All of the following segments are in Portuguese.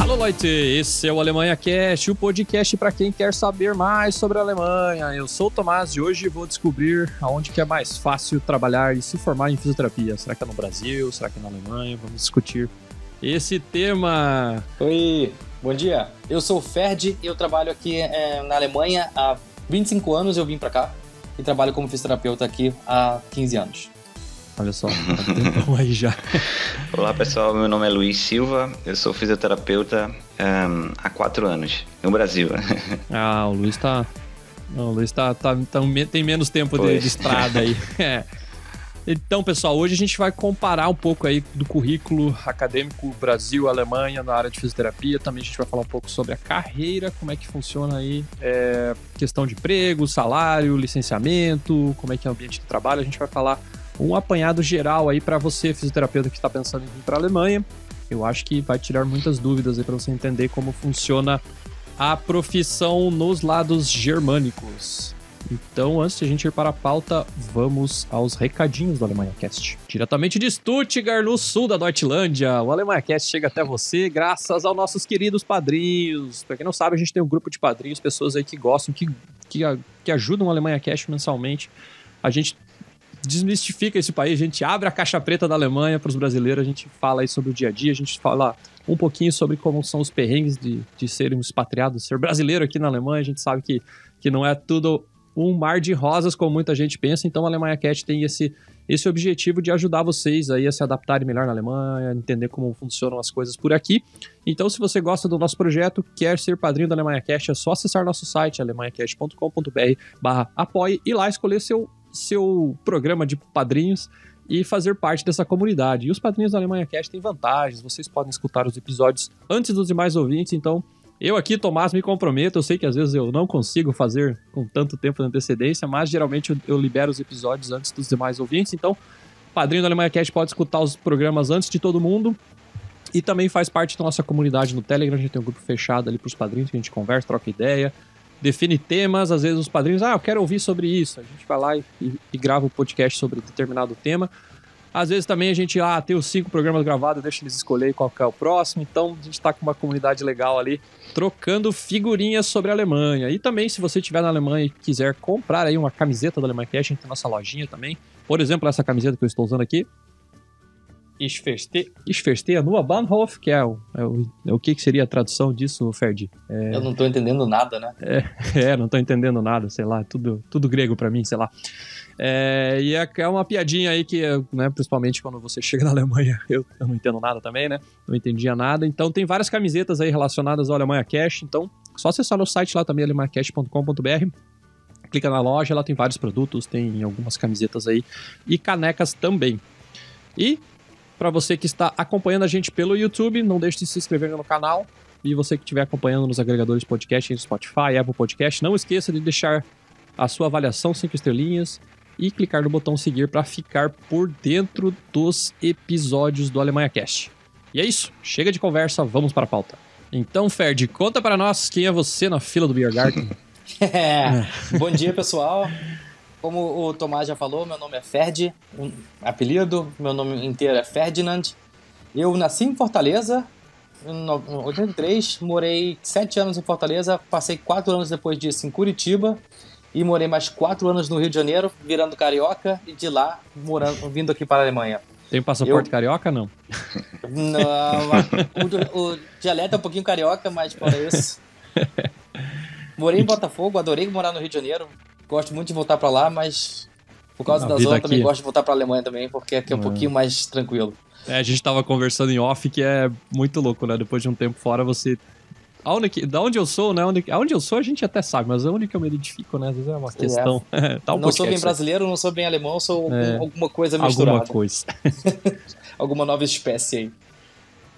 Alô, Leute! Esse é o Alemanha Cast, o podcast para quem quer saber mais sobre a Alemanha. Eu sou o Tomás e hoje vou descobrir aonde que é mais fácil trabalhar e se formar em fisioterapia. Será que é no Brasil? Será que é na Alemanha? Vamos discutir esse tema. Oi, bom dia. Eu sou o Ferdi e eu trabalho aqui na Alemanha há 25 anos. Eu vim para cá e trabalho como fisioterapeuta aqui há 15 anos. Olha só, tá tempão aí já. Olá pessoal, meu nome é Luiz Silva, eu sou fisioterapeuta há 4 anos, no Brasil. O Luiz tem menos tempo de estrada aí. Então, pessoal, hoje a gente vai comparar um pouco aí do currículo acadêmico Brasil-Alemanha na área de fisioterapia. Também a gente vai falar um pouco sobre a carreira, como é que funciona aí, questão de emprego, salário, licenciamento, como é que é o ambiente de trabalho. A gente vai falar um apanhado geral aí para você, fisioterapeuta que está pensando em vir para a Alemanha. Eu acho que vai tirar muitas dúvidas aí para você entender como funciona a profissão nos lados germânicos. Então, antes de a gente ir para a pauta, vamos aos recadinhos do Alemanha Cast. Diretamente de Stuttgart, no sul da Deutschlândia, o Alemanha Cast chega até você graças aos nossos queridos padrinhos. Para quem não sabe, a gente tem um grupo de padrinhos, pessoas aí que gostam, que ajudam o Alemanha Cast mensalmente. A gente desmistifica esse país, a gente abre a caixa preta da Alemanha para os brasileiros, a gente fala aí sobre o dia a dia, a gente fala um pouquinho sobre como são os perrengues de ser um expatriado, ser brasileiro aqui na Alemanha. A gente sabe que não é tudo um mar de rosas como muita gente pensa, então a Alemanha Cast tem esse objetivo de ajudar vocês aí a se adaptarem melhor na Alemanha, entender como funcionam as coisas por aqui. Então, se você gosta do nosso projeto, quer ser padrinho da Alemanha Cast, é só acessar nosso site alemanhacast.com.br/apoie e lá escolher seu programa de padrinhos e fazer parte dessa comunidade. E os padrinhos da Alemanha Cast têm vantagens, vocês podem escutar os episódios antes dos demais ouvintes. Então, eu aqui, Tomás, me comprometo, eu sei que às vezes eu não consigo fazer com tanto tempo de antecedência, mas geralmente eu libero os episódios antes dos demais ouvintes. Então, o padrinho da Alemanha Cast pode escutar os programas antes de todo mundo e também faz parte da nossa comunidade no Telegram. A gente tem um grupo fechado ali para os padrinhos, que a gente conversa, troca ideia, define temas. Às vezes os padrinhos, eu quero ouvir sobre isso. A gente vai lá e grava um podcast sobre determinado tema. Às vezes também a gente tem os 5 programas gravados, deixa eles escolherem qual que é o próximo. Então a gente está com uma comunidade legal ali, trocando figurinhas sobre a Alemanha. E também, se você estiver na Alemanha e quiser comprar aí uma camiseta da Alemanha Cast, a gente tem nossa lojinha também. Por exemplo, essa camiseta que eu estou usando aqui, Ich verstehe nur Bahnhof, que é o que seria a tradução disso, Ferdi? Eu não tô entendendo nada, né? Não tô entendendo nada, sei lá, tudo grego pra mim, sei lá. E é uma piadinha aí que, né, principalmente quando você chega na Alemanha, eu não entendo nada também, né? Não entendia nada. Então tem várias camisetas aí relacionadas ao Alemanha Cast, então só acessar no site lá também, alemanhacast.com.br. Clica na loja, lá tem vários produtos, tem algumas camisetas aí e canecas também. E para você que está acompanhando a gente pelo YouTube, não deixe de se inscrever no canal. E você que estiver acompanhando nos agregadores de podcast, no Spotify, Apple Podcast, não esqueça de deixar a sua avaliação 5 estrelinhas e clicar no botão seguir para ficar por dentro dos episódios do Alemanha Cast. E é isso, chega de conversa, vamos para a pauta. Então, Ferdi, conta para nós quem é você na fila do Beer Garden. Bom dia, pessoal. Como o Tomás já falou, meu nome é Ferdi, apelido, meu nome inteiro é Ferdinand. Eu nasci em Fortaleza, em 83, morei 7 anos em Fortaleza, passei 4 anos depois disso em Curitiba e morei mais 4 anos no Rio de Janeiro, virando carioca, e de lá vindo aqui para a Alemanha. Tem passaporte carioca, não? Não, o dialeto é um pouquinho carioca, mas fora isso. Morei em Botafogo, adorei morar no Rio de Janeiro. Gosto muito de voltar pra lá, mas por causa da zona também gosto de voltar pra Alemanha também, porque aqui é um pouquinho mais tranquilo. A gente tava conversando em off que é muito louco, né? Depois de um tempo fora, você... Da onde eu sou, né? Aonde eu sou a gente até sabe, mas onde que eu me identifico, né? Às vezes é uma questão... Não sou bem brasileiro, não sou bem alemão, sou alguma coisa misturada. Alguma coisa. Alguma nova espécie aí.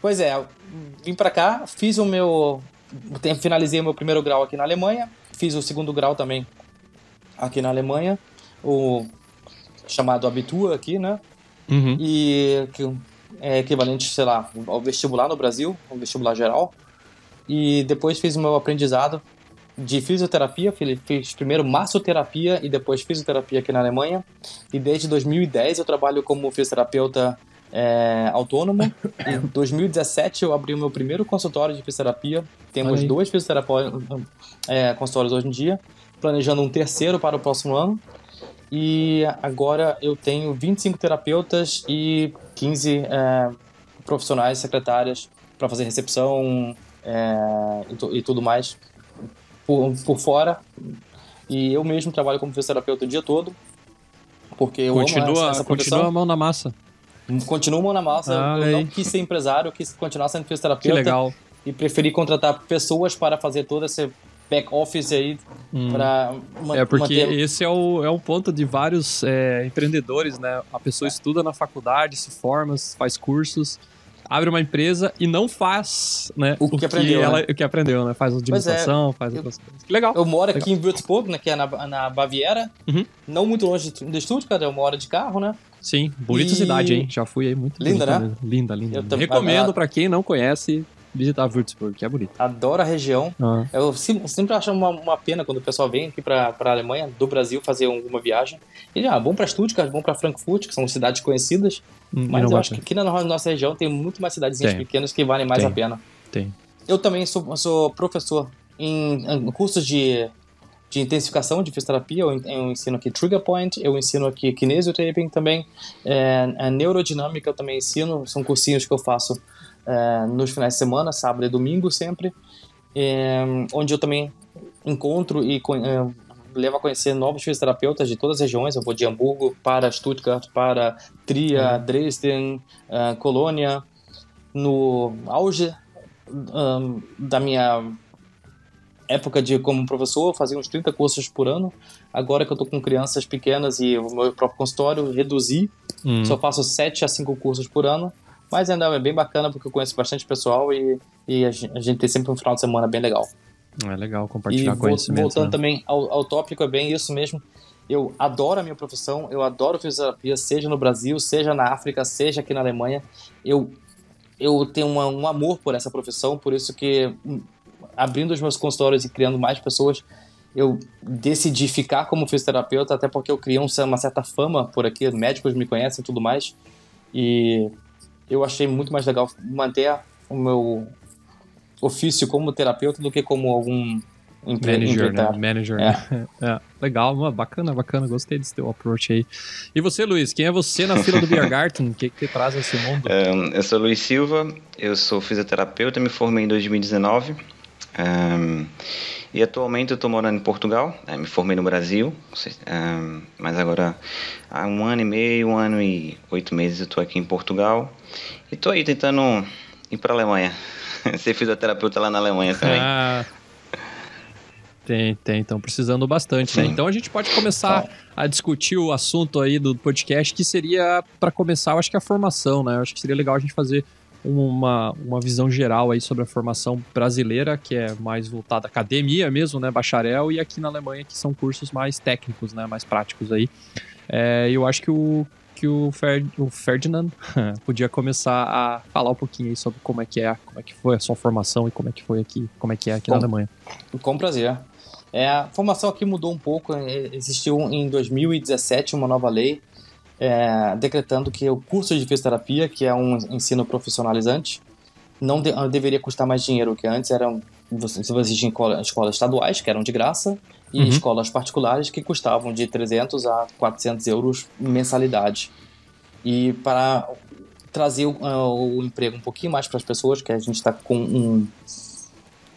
Pois é, vim pra cá, finalizei o meu primeiro grau aqui na Alemanha, fiz o segundo grau também aqui na Alemanha, o chamado Abitur aqui, né? Uhum. E que é equivalente, sei lá, ao vestibular no Brasil, ao vestibular geral. E depois fiz o meu aprendizado de fisioterapia, fiz primeiro massoterapia e depois fisioterapia aqui na Alemanha. E desde 2010 eu trabalho como fisioterapeuta autônomo. Em 2017 eu abri o meu primeiro consultório de fisioterapia. Temos 2 consultórios hoje em dia, planejando um terceiro para o próximo ano. E agora eu tenho 25 terapeutas e 15 profissionais, secretárias para fazer recepção e tudo mais por fora. E eu mesmo trabalho como fisioterapeuta o dia todo, porque eu amo essa profissão. Continua a mão na massa. Continuo mão na massa. Eu não quis ser empresário, eu quis continuar sendo fisioterapeuta. Que legal. E preferi contratar pessoas para fazer todo esse back office aí para manter... Porque esse é o ponto de vários empreendedores, né? A pessoa estuda na faculdade, se forma, faz cursos, abre uma empresa e não faz, né, o que aprendeu, né? Faz administração, faz outras coisas. Que legal. Eu moro aqui em Würzburg, né, que é na Baviera, não muito longe do Stuttgart, é 1 hora de carro, né? Sim, bonita cidade, hein? Já fui aí, muito linda, né? Mesmo. Linda. Recomendo para quem não conhece visitar Würzburg, que é bonito. Adoro a região. Eu sempre acho uma pena quando o pessoal vem aqui para a Alemanha, do Brasil, fazer alguma viagem. E bom para Stuttgart, bom para Frankfurt, que são cidades conhecidas. Mas eu acho que aqui na nossa região tem muito mais cidadezinhas pequenas que valem mais a pena. Tem. Eu também sou professor em cursos de intensificação de fisioterapia. Eu ensino aqui Trigger Point, eu ensino aqui Kinesiotaping também, Neurodinâmica eu também ensino, são cursinhos que eu faço nos finais de semana, sábado e domingo sempre, onde eu também encontro e levo a conhecer novos fisioterapeutas de todas as regiões. Eu vou de Hamburgo para Stuttgart, para Trier, Dresden, Colônia. No auge da minha época como professor, eu fazia uns 30 cursos por ano. Agora que eu tô com crianças pequenas e o meu próprio consultório, reduzi. Só faço 7 a 5 cursos por ano. Mas ainda é bem bacana porque eu conheço bastante pessoal e a gente tem sempre um final de semana bem legal. É legal compartilhar conhecimento. Voltando também ao tópico, é bem isso mesmo. Eu adoro a minha profissão, eu adoro fisioterapia, seja no Brasil, seja na África, seja aqui na Alemanha. Eu tenho um amor por essa profissão, por isso que abrindo os meus consultórios e criando mais pessoas, eu decidi ficar como fisioterapeuta, até porque eu criei uma certa fama por aqui, médicos me conhecem e tudo mais. E eu achei muito mais legal manter o meu ofício como terapeuta do que como algum manager, né? Legal, bacana, gostei desse teu approach aí. E você, Luiz, quem é você na fila do Biergarten? O que traz a esse mundo? Eu sou Luiz Silva, eu sou fisioterapeuta, me formei em 2019 e atualmente eu estou morando em Portugal, me formei no Brasil, mas agora há 1 ano e meio, 1 ano e 8 meses eu estou aqui em Portugal e estou aí tentando ir para a Alemanha, ser fisioterapeuta lá na Alemanha também. Estão precisando bastante, né? Então a gente pode começar a discutir o assunto aí do podcast, que seria, para começar, eu acho que a formação, né? Eu acho que seria legal a gente fazer uma visão geral aí sobre a formação brasileira, que é mais voltada à academia mesmo, né? Bacharel, e aqui na Alemanha, que são cursos mais técnicos, né? Mais práticos aí. Eu acho que o Ferdinand podia começar a falar um pouquinho aí sobre como é que foi a sua formação e como é que é aqui na Alemanha. Com prazer. A formação aqui mudou um pouco. Existiu em 2017 uma nova lei decretando que o curso de fisioterapia, que é um ensino profissionalizante, não deveria custar mais dinheiro, que antes você existia escolas estaduais, que eram de graça, e escolas particulares que custavam de 300 a 400 euros mensalidade. E para trazer o emprego um pouquinho mais para as pessoas, que a gente está com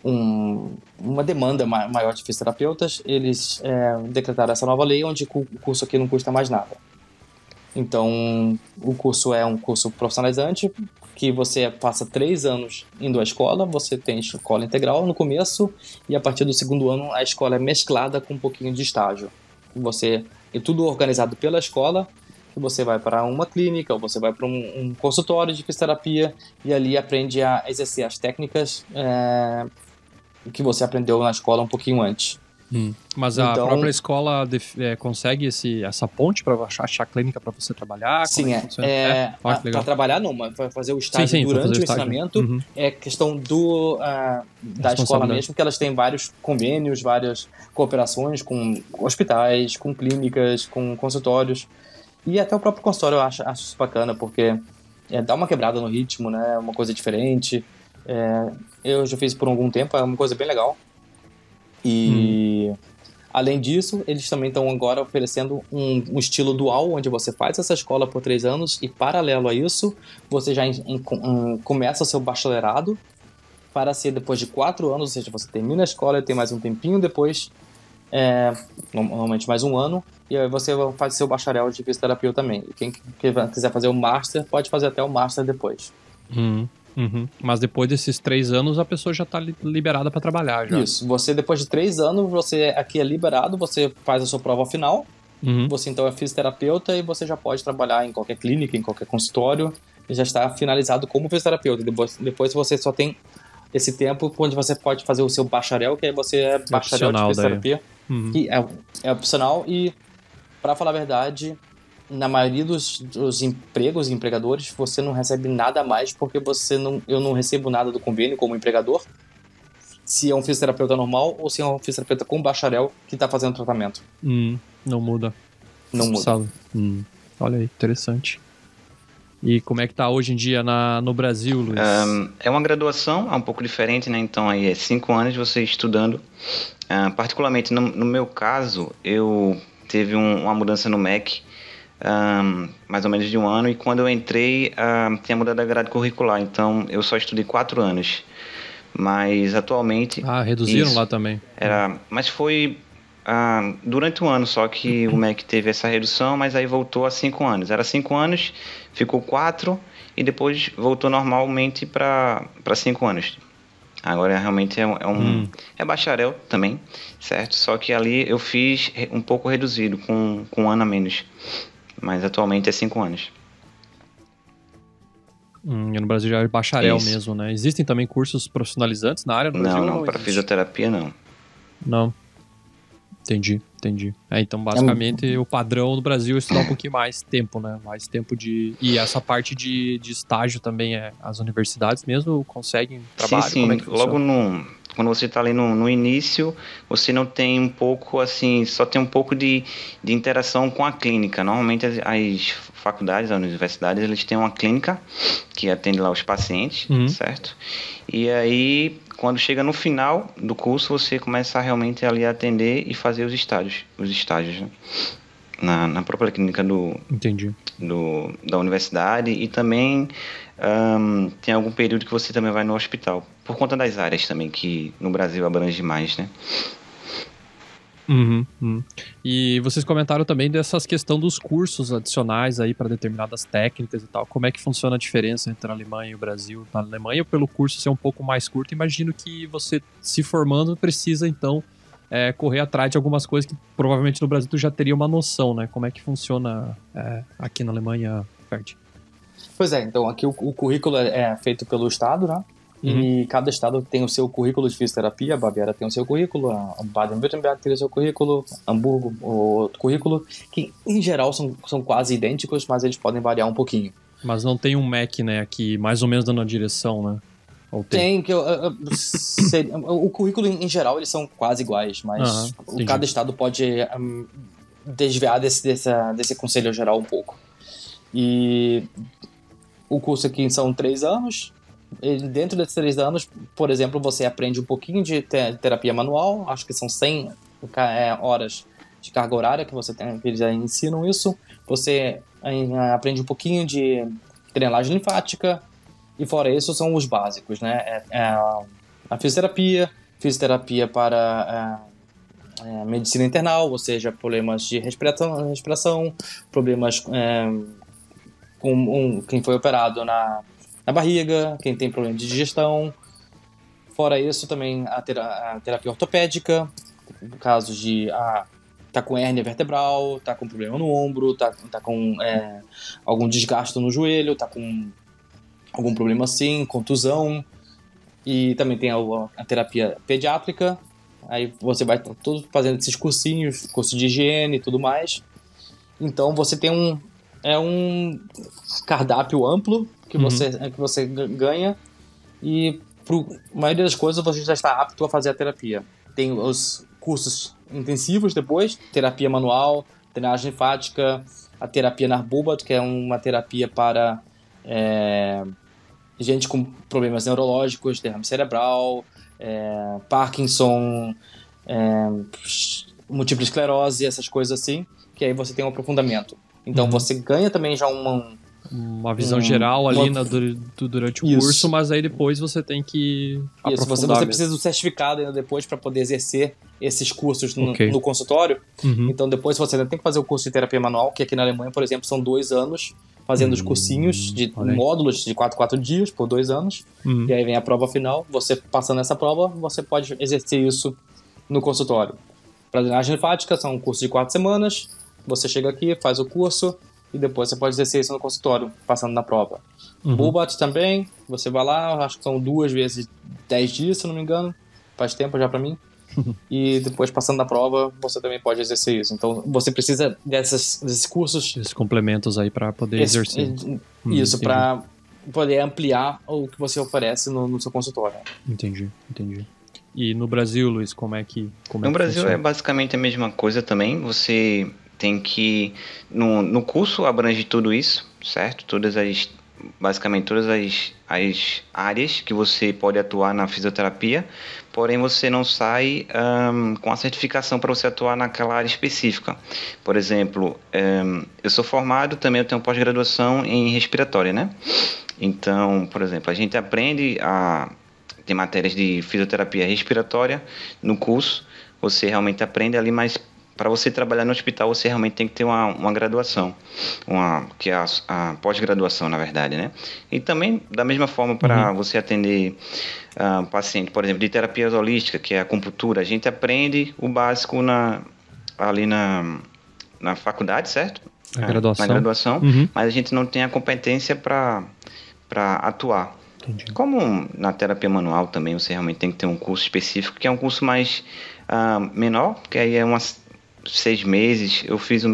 uma demanda maior de fisioterapeutas, eles decretaram essa nova lei, onde o curso aqui não custa mais nada. Então, o curso é um curso profissionalizante, que você passa 3 anos indo à escola, você tem escola integral no começo, e a partir do 2º ano a escola é mesclada com um pouquinho de estágio. É tudo organizado pela escola, e você vai para uma clínica, ou você vai para um consultório de fisioterapia, e ali aprende a exercer as técnicas que você aprendeu na escola um pouquinho antes. Mas a própria escola consegue essa ponte para achar a clínica para você trabalhar? Sim, para trabalhar não, mas para fazer o estágio durante o ensinamento é questão da escola mesmo, que elas têm vários convênios, várias cooperações com hospitais, com clínicas, com consultórios, e até o próprio consultório eu acho isso bacana, porque dá uma quebrada no ritmo, né? Uma coisa diferente. Eu já fiz por algum tempo, é uma coisa bem legal. E além disso, eles também estão agora oferecendo um estilo dual, onde você faz essa escola por 3 anos e, paralelo a isso, você já começa o seu bacharelado para ser depois de 4 anos, ou seja, você termina a escola e tem mais um tempinho depois, normalmente mais um ano, e aí você faz seu bacharel de fisioterapia também. E quem quiser fazer o master, pode fazer até o master depois. Mas depois desses 3 anos, a pessoa já está liberada para trabalhar já. Isso. Você, depois de 3 anos, você aqui é liberado, você faz a sua prova final, você então é fisioterapeuta e você já pode trabalhar em qualquer clínica, em qualquer consultório, e já está finalizado como fisioterapeuta. Depois você só tem esse tempo onde você pode fazer o seu bacharel, que aí você é bacharel de fisioterapia, que é opcional. E, para falar a verdade, na maioria dos empregos e empregadores, você não recebe nada a mais, porque eu não recebo nada do convênio como empregador, se é um fisioterapeuta normal ou se é um fisioterapeuta com bacharel que está fazendo tratamento. Não muda. Não muda. Olha aí, interessante. E como é que tá hoje em dia no Brasil, Luiz? É uma graduação, é um pouco diferente, né? Então aí é 5 anos você estudando. Particularmente no meu caso, eu teve uma mudança no MEC, mais ou menos de 1 ano, e quando eu entrei, tinha mudado a grade curricular, então eu só estudei 4 anos. Mas atualmente... reduziram isso, lá também. Mas foi durante 1 ano só que o MEC teve essa redução, mas aí voltou a 5 anos. Era 5 anos, ficou 4 e depois voltou normalmente para 5 anos. Agora realmente é bacharel também, certo? Só que ali eu fiz um pouco reduzido, com 1 ano a menos. Mas atualmente é 5 anos. E no Brasil já é bacharel mesmo, né? Existem também cursos profissionalizantes na área no Brasil? Não, para fisioterapia não. Não. Entendi. Então, basicamente, o padrão no Brasil é estudar um pouquinho mais tempo, né? Mais tempo de... E essa parte de estágio também, as universidades mesmo conseguem trabalho? Sim. Como é que funciona? Quando você está ali no início, você não tem um pouco, assim, só tem um pouco de interação com a clínica. Normalmente as faculdades, as universidades, eles têm uma clínica que atende lá os pacientes, certo? E aí, quando chega no final do curso, você começa realmente ali a atender e fazer os estágios, né? Na própria clínica da universidade, e também tem algum período que você também vai no hospital, por conta das áreas também, que no Brasil abrange mais, né? E vocês comentaram também dessas questão dos cursos adicionais aí para determinadas técnicas e tal. Como é que funciona a diferença entre a Alemanha e o Brasil? Na Alemanha, pelo curso ser um pouco mais curto, imagino que você, se formando, precisa então correr atrás de algumas coisas que provavelmente no Brasil tu já teria uma noção, né? Como é que funciona aqui na Alemanha, Ferdi? Pois é, então aqui o currículo é feito pelo Estado, né? E cada estado tem o seu currículo de fisioterapia. A Baviera tem o seu currículo, a Baden-Württemberg tem o seu currículo, Hamburgo o outro currículo, que em geral são quase idênticos, mas eles podem variar um pouquinho. Mas não tem um MEC, né, aqui mais ou menos dando a direção, né? Ou tem? O currículo em geral eles são quase iguais, mas cada estado pode desviar desse conselho geral um pouco. E o curso aqui são 3 anos. Dentro desses 3 anos, por exemplo, você aprende um pouquinho de terapia manual, acho que são 100 horas de carga horária que você tem, que eles ensinam isso. Você aprende um pouquinho de drenagem linfática, e fora isso são os básicos, né? A fisioterapia para medicina internal, ou seja, problemas de respiração, problemas com quem foi operado na barriga, quem tem problema de digestão. Fora isso, também a terapia ortopédica, casos de tá com hérnia vertebral, tá com problema no ombro, tá com algum desgaste no joelho, tá com algum problema assim, contusão. E também tem a terapia pediátrica. Aí você vai todo fazendo esses cursinhos, curso de higiene e tudo mais. Então você tem um cardápio amplo que você ganha, e para a maioria das coisas você já está apto a fazer a terapia. Tem os cursos intensivos depois, terapia manual, drenagem linfática, a terapia Narbubat, que é uma terapia para gente com problemas neurológicos, derrame cerebral, Parkinson, múltipla esclerose, essas coisas assim, que aí você tem um aprofundamento. Então você ganha também já uma visão geral ali durante o curso, mas aí depois você tem que aprofundar. Você precisa do certificado ainda depois para poder exercer esses cursos no consultório. Então depois você ainda tem que fazer o curso de terapia manual, que aqui na Alemanha, por exemplo, são 2 anos fazendo os cursinhos de módulos de 4 dias por 2 anos. E aí vem a prova final. Você passando essa prova, você pode exercer isso no consultório. Para drenagem linfática, são um curso de 4 semanas. Você chega aqui, faz o curso e depois você pode exercer isso no consultório, passando na prova. Bubat também, você vai lá, acho que são 2 vezes 10 dias, se não me engano. Faz tempo já para mim. E depois, passando na prova, você também pode exercer isso. Então, você precisa desses cursos... Esses complementos aí para poder exercer. Isso, para poder ampliar o que você oferece no seu consultório. Entendi. E no Brasil, Luiz, como é que No Brasil funciona? É basicamente a mesma coisa também. Você tem que... No curso abrange tudo isso, certo? Basicamente todas as áreas que você pode atuar na fisioterapia, porém você não sai com a certificação para você atuar naquela área específica. Por exemplo, eu sou formado, também eu tenho pós-graduação em respiratória, né? Então, por exemplo, a gente aprende tem matérias de fisioterapia respiratória no curso, você realmente aprende ali, mas para você trabalhar no hospital, você realmente tem que ter uma graduação, que é a pós-graduação, na verdade, né? E também, da mesma forma, para você atender paciente, por exemplo, de terapia holística, que é a acupuntura, a gente aprende o básico ali na faculdade, certo? Na graduação. Mas a gente não tem a competência para atuar. Entendi. Como na terapia manual também, você realmente tem que ter um curso específico, que é um curso mais menor, que aí é 6 meses. Eu fiz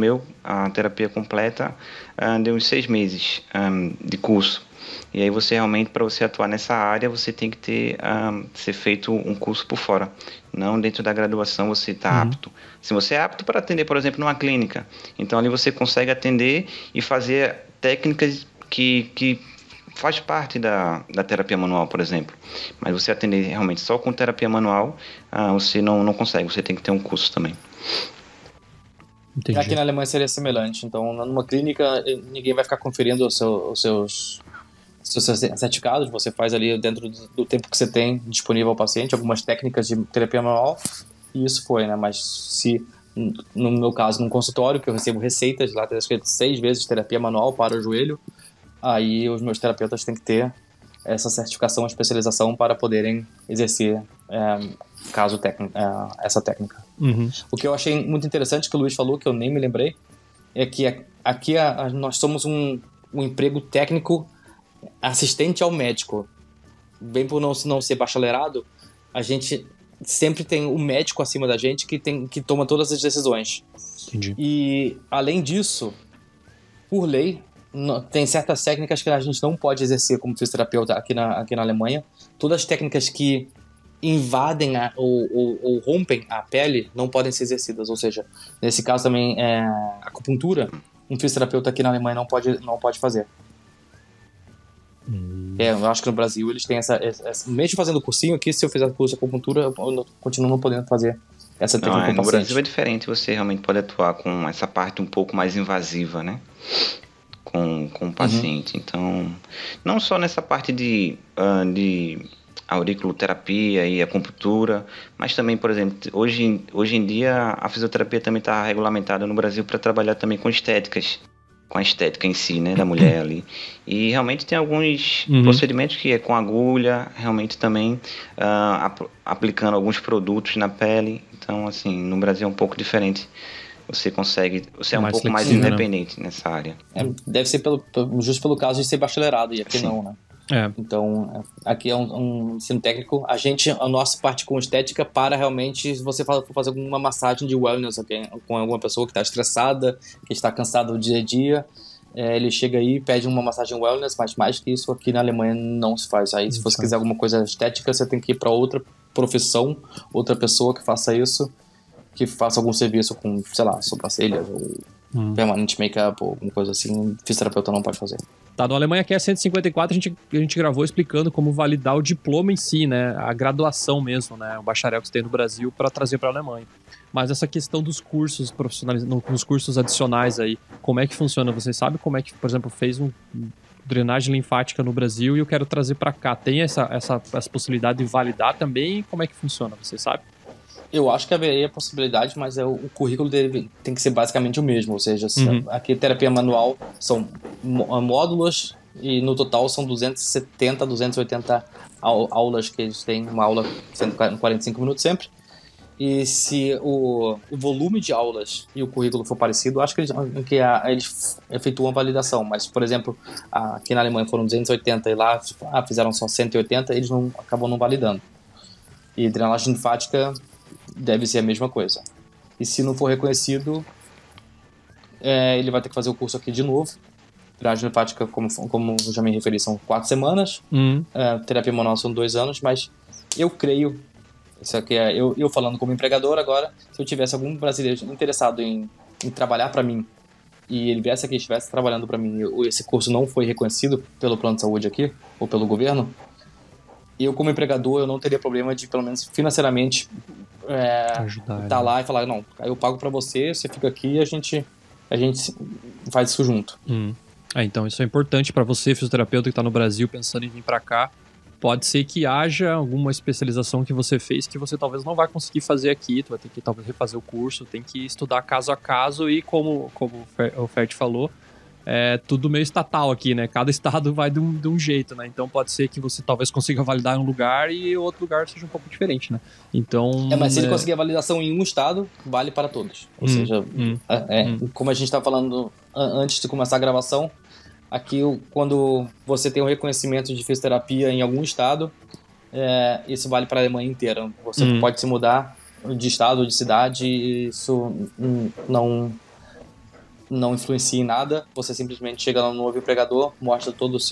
a terapia completa, deu uns 6 meses de curso. E aí você realmente, para você atuar nessa área, você tem que ser feito um curso por fora. Não dentro da graduação você está apto. Se você é apto para atender, por exemplo, numa clínica, então ali você consegue atender e fazer técnicas que faz parte da terapia manual, por exemplo. Mas você atender realmente só com terapia manual, você não consegue, você tem que ter um curso também. Entendi. Aqui na Alemanha seria semelhante. Então, numa clínica, ninguém vai ficar conferindo os seus certificados. Você faz ali dentro do tempo que você tem disponível ao paciente, algumas técnicas de terapia manual, e isso foi, né? Mas se, no meu caso, num consultório, que eu recebo receitas, lá tem escrito 6 vezes terapia manual para o joelho, aí os meus terapeutas têm que ter essa certificação, especialização para poderem exercer essa técnica. O que eu achei muito interessante que o Luiz falou, que eu nem me lembrei, é que aqui nós somos um emprego técnico assistente ao médico. Bem por não ser bacharelado, a gente sempre tem o médico acima da gente que toma todas as decisões. Entendi. E, além disso, por lei, tem certas técnicas que a gente não pode exercer como fisioterapeuta aqui na Alemanha. Todas as técnicas que invadem ou rompem a pele não podem ser exercidas. Ou seja, nesse caso também, acupuntura, um fisioterapeuta aqui na Alemanha não pode fazer. Eu acho que no Brasil eles têm essa mesmo fazendo cursinho aqui, se eu fizer curso de acupuntura, eu continuo não podendo fazer essa técnica com o no paciente. Brasil é diferente, você realmente pode atuar com essa parte um pouco mais invasiva, né? Com o paciente. Então, não só nessa parte de auriculoterapia e acupuntura, mas também, por exemplo, hoje em dia a fisioterapia também está regulamentada no Brasil para trabalhar também com estéticas, com a estética em si, né, da mulher ali. E realmente tem alguns procedimentos que é com agulha, realmente também aplicando alguns produtos na pele. Então, assim, no Brasil é um pouco diferente. Você é um pouco mais independente, né, nessa área. Deve ser justo pelo caso de ser bacharelado, e aqui não, né? Então, aqui é um ensino técnico. A nossa parte com estética para realmente, se você for fazer alguma massagem de wellness com alguma pessoa que está estressada, que está cansada do dia a dia, ele chega aí e pede uma massagem wellness, mas mais que isso aqui na Alemanha não se faz. Aí, se você quiser alguma coisa estética, você tem que ir para outra profissão, outra pessoa que faça isso, que faça algum serviço com, sei lá, sobrancelhas ou permanente make-up ou alguma coisa assim, fisioterapeuta não pode fazer. Tá, no Alemanha Care 154 a gente gravou explicando como validar o diploma em si, né? A graduação mesmo, né? O bacharel que você tem no Brasil para trazer para a Alemanha. Mas essa questão dos cursos profissionais, nos cursos adicionais aí, como é que funciona? Você sabe como é que, por exemplo, fez drenagem linfática no Brasil e eu quero trazer para cá? Tem essa possibilidade de validar também? Como é que funciona? Você sabe? Eu acho que haveria a possibilidade, mas o currículo dele tem que ser basicamente o mesmo. Ou seja, aqui terapia manual são módulos e no total são 270, 280 aulas que eles têm, uma aula sendo 45 minutos sempre. E se o volume de aulas e o currículo for parecido, acho que eles efetuam a validação. Mas, por exemplo, aqui na Alemanha foram 280 e lá fizeram só 180, eles acabam não validando. E drenagem linfática deve ser a mesma coisa. E se não for reconhecido, ele vai ter que fazer o curso aqui de novo. Drenagem linfática, como eu já me referi, são 4 semanas. Terapia manual são 2 anos, mas eu creio, isso aqui é eu falando como empregador agora, se eu tivesse algum brasileiro interessado em trabalhar para mim e ele viesse aqui e estivesse trabalhando para mim e esse curso não foi reconhecido pelo plano de saúde aqui, ou pelo governo, eu como empregador eu não teria problema de, pelo menos financeiramente, ajudar, tá lá e falar, não, eu pago para você fica aqui e a gente faz isso junto. Então isso é importante para você, fisioterapeuta que está no Brasil pensando em vir para cá. Pode ser que haja alguma especialização que você fez que você talvez não vai conseguir fazer aqui, tu vai ter que talvez refazer o curso, tem que estudar caso a caso e como o Ferd falou, é tudo meio estatal aqui, né? Cada estado vai de um jeito, né? Então pode ser que você talvez consiga validar em um lugar e outro lugar seja um pouco diferente, né? Então... mas se ele conseguir a validação em um estado, vale para todos. Ou seja, como a gente estava falando antes de começar a gravação, aqui, quando você tem um reconhecimento de fisioterapia em algum estado, isso vale para a Alemanha inteira. Você pode se mudar de estado, de cidade, e isso não influencia em nada. Você simplesmente chega lá no novo empregador, mostra todos